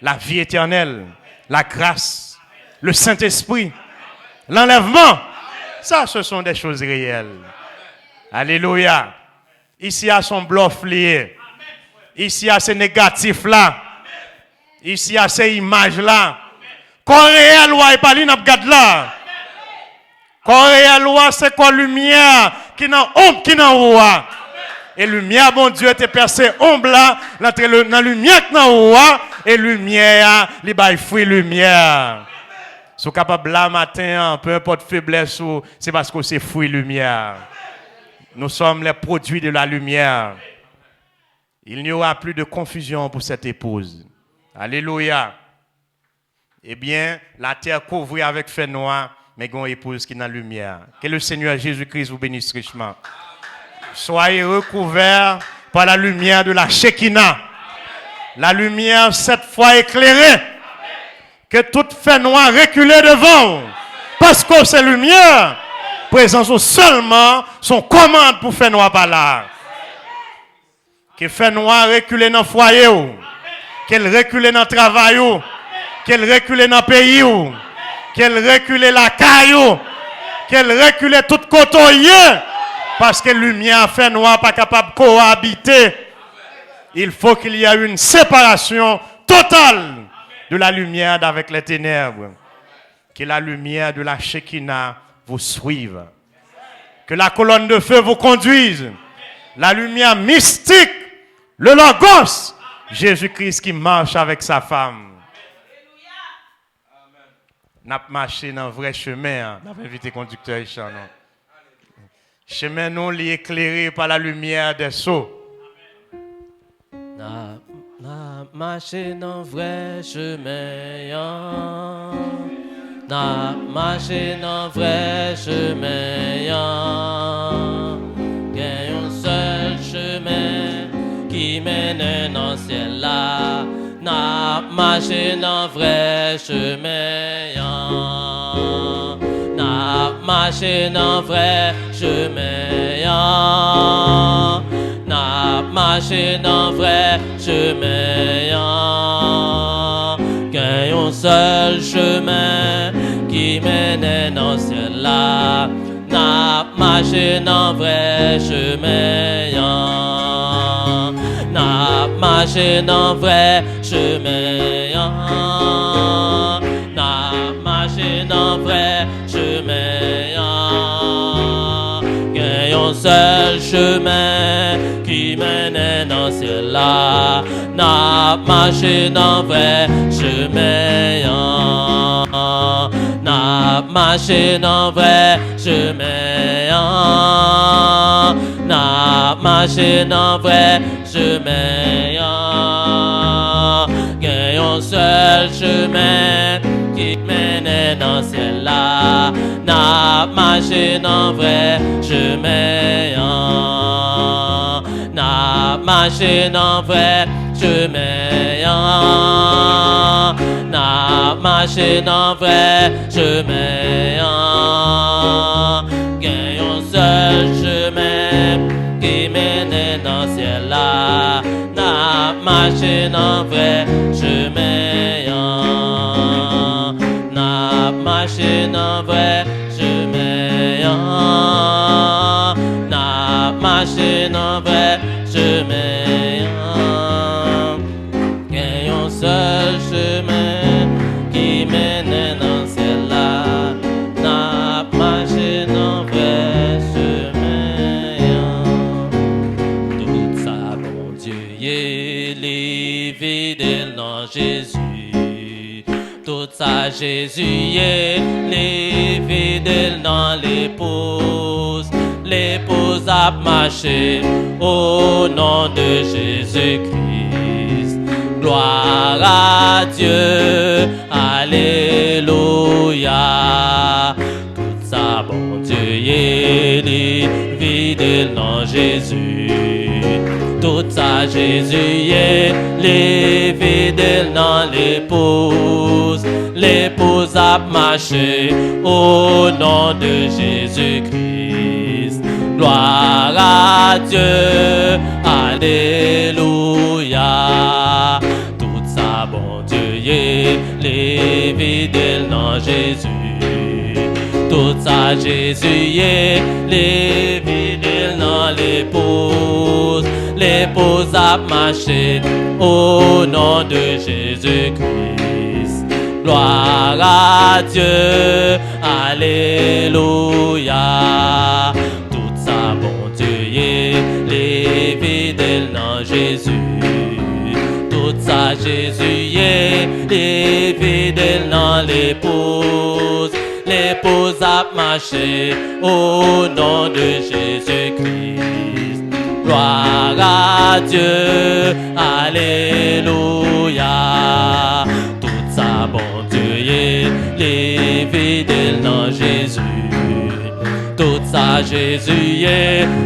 la vie éternelle, la grâce, le Saint-Esprit, l'enlèvement, ça, ce sont des choses réelles. Alléluia. Ici, à son bluff lié. Ici, à ces négatifs-là. Ici, à ces images-là. Quand réel, ouais, pas li n'a pas là. Quand réel, ouais, c'est quoi lumière qui n'a ombre qui n'a ouah. Et lumière, bon Dieu, te percé ombre là, dans la lumière qui n'a ouah. Et lumière, li bail fruit lumière. Si vous capable là matin, peu importe faiblesse, c'est parce que c'est fruit lumière. Nous sommes les produits de la lumière. Il n'y aura plus de confusion pour cette épouse. Alléluia. Eh bien, la terre couvre avec fait noir, mais il y a une épouse qui est dans la lumière. Que le Seigneur Jésus-Christ vous bénisse richement. Soyez recouverts par la lumière de la Shekinah. La lumière cette fois éclairée. Que tout fait noir reculé devant. Parce que c'est lumière. Présence seulement son commande pour faire noir par là. Que fait noir reculer dans le foyer. Qu'elle recule dans le travail. Qu'elle recule dans le pays. Qu'elle recule la caille. Qu'elle recule tout côté. Parce que la lumière fait noir pas capable de cohabiter. Il faut qu'il y ait une séparation totale de la lumière avec les ténèbres. Que la lumière de la Shekinah vous suive. Que la colonne de feu vous conduise. La lumière mystique, le Logos, Jésus-Christ qui marche avec sa femme. N'a pas marché dans le vrai chemin. N'a pas invité le conducteur Richard. Chemin nous est éclairé par la lumière des sceaux. N'a marché dans le vrai chemin. N'a marché dans le vrai chemin. Il y a un seul chemin qui mène dans le ciel là. N'a marché dans le vrai chemin. N'a marché dans le vrai chemin. N'a marché dans le vrai chemin. Il y a un seul chemin qui mène dans le ciel là. N'a marché dans le vrai chemin. N'a marché dans le vrai chemin. N'a marché dans le vrai chemin. Il y a un seul chemin qui mène dans le ciel là. N'a marché dans le vrai chemin. N'a marché dans le vrai chemin. N'a marché dans le vrai chemin. Il y a un seul chemin qui mène dans le ciel là. N'a marché dans le vrai chemin. N'a marché dans le vrai chemin. N'a marché dans le vrai chemin. Il y a un seul chemin qui mène dans le ciel là. N'a marché dans le vrai chemin. n'a marché dans vrai chemin, n'a marché dans vrai chemin. Il y a un seul chemin qui mène dans celle-là, n'a marché dans vrai chemin. Tout ça, bon Dieu, les fidèles dans Jésus. Tout ça, Jésus, les fidèles dans l'épouse. L'épouse a marché au nom de Jésus-Christ. Gloire à Dieu, alléluia. Tout ça, bon Dieu, les fidèles dans Jésus. Tout ça, Jésus, les fidèles dans l'épouse. L'épouse a marché au nom de Jésus-Christ. Gloire à Dieu, alléluia. Tout ça, bon Dieu, les fidèles dans Jésus. Tout ça, Jésus, les fidèles dans l'épouse. L'épouse a marché au nom de Jésus-Christ. Gloire à Dieu, alléluia. Tout ça, bon Dieu, les fidèles dans Jésus. Tout ça, Jésus, les fidèles dans l'épouse. L'épouse a marché au nom de Jésus-Christ. Gloire à Dieu, alléluia. Tout ça, bon Dieu, les fidèles dans Jésus. Tout ça, Jésus,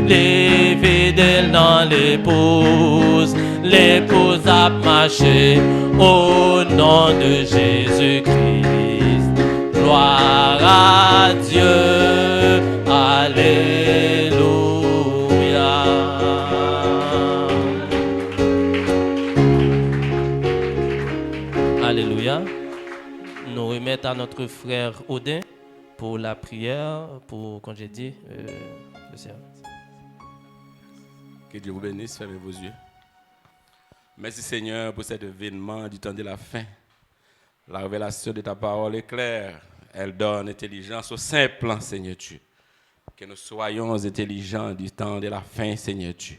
les fidèles dans l'épouse. L'épouse a marché au nom de Jésus-Christ. Gloire à Dieu, alléluia. Alléluia. Nous remettons à notre frère Odin pour la prière, pour, comme j'ai dit, le service. Que Dieu vous bénisse, fermez vos yeux. Merci Seigneur pour cet événement du temps de la fin. La révélation de ta parole est claire. Elle donne intelligence au simple, Seigneur Dieu. Que nous soyons intelligents du temps de la fin, Seigneur Dieu.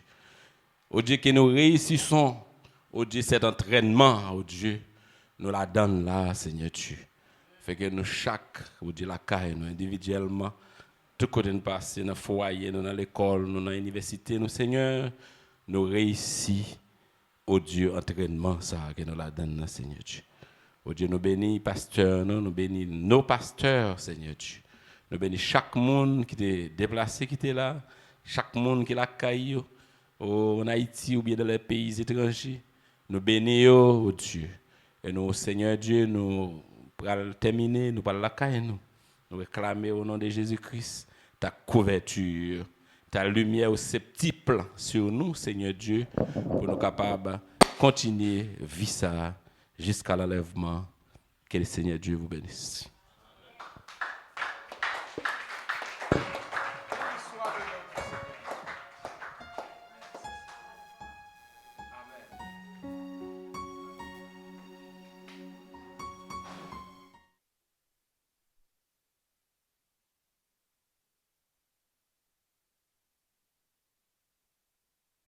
Au Dieu, que nous réussissons. Au Dieu, cet entraînement, au Dieu, nous la donne là, Seigneur Dieu. Fait que nous, chaque, au Dieu, la caille, nous individuellement, tout côté nous passer, dans le foyer, nous dans l'école, nous dans l'université, nous, Seigneur, nous réussissons. Au Dieu, entraînement, ça, que nous la donne, Seigneur Dieu. Au Dieu, nous bénis pasteurs, nous bénis nos pasteurs, Seigneur Dieu. Nous bénis chaque monde qui est déplacé, qui est là, chaque monde qui est là, en Haïti ou bien dans les pays étrangers. Nous bénis, oh Dieu. Et nous, Seigneur Dieu, nous allons terminer, nous allons la caille, nous réclamer au nom de Jésus-Christ ta couverture, ta lumière ces petits plans sur nous, Seigneur Dieu, pour nous capables de continuer à vivre ça jusqu'à l'enlèvement. Que le Seigneur Dieu vous bénisse.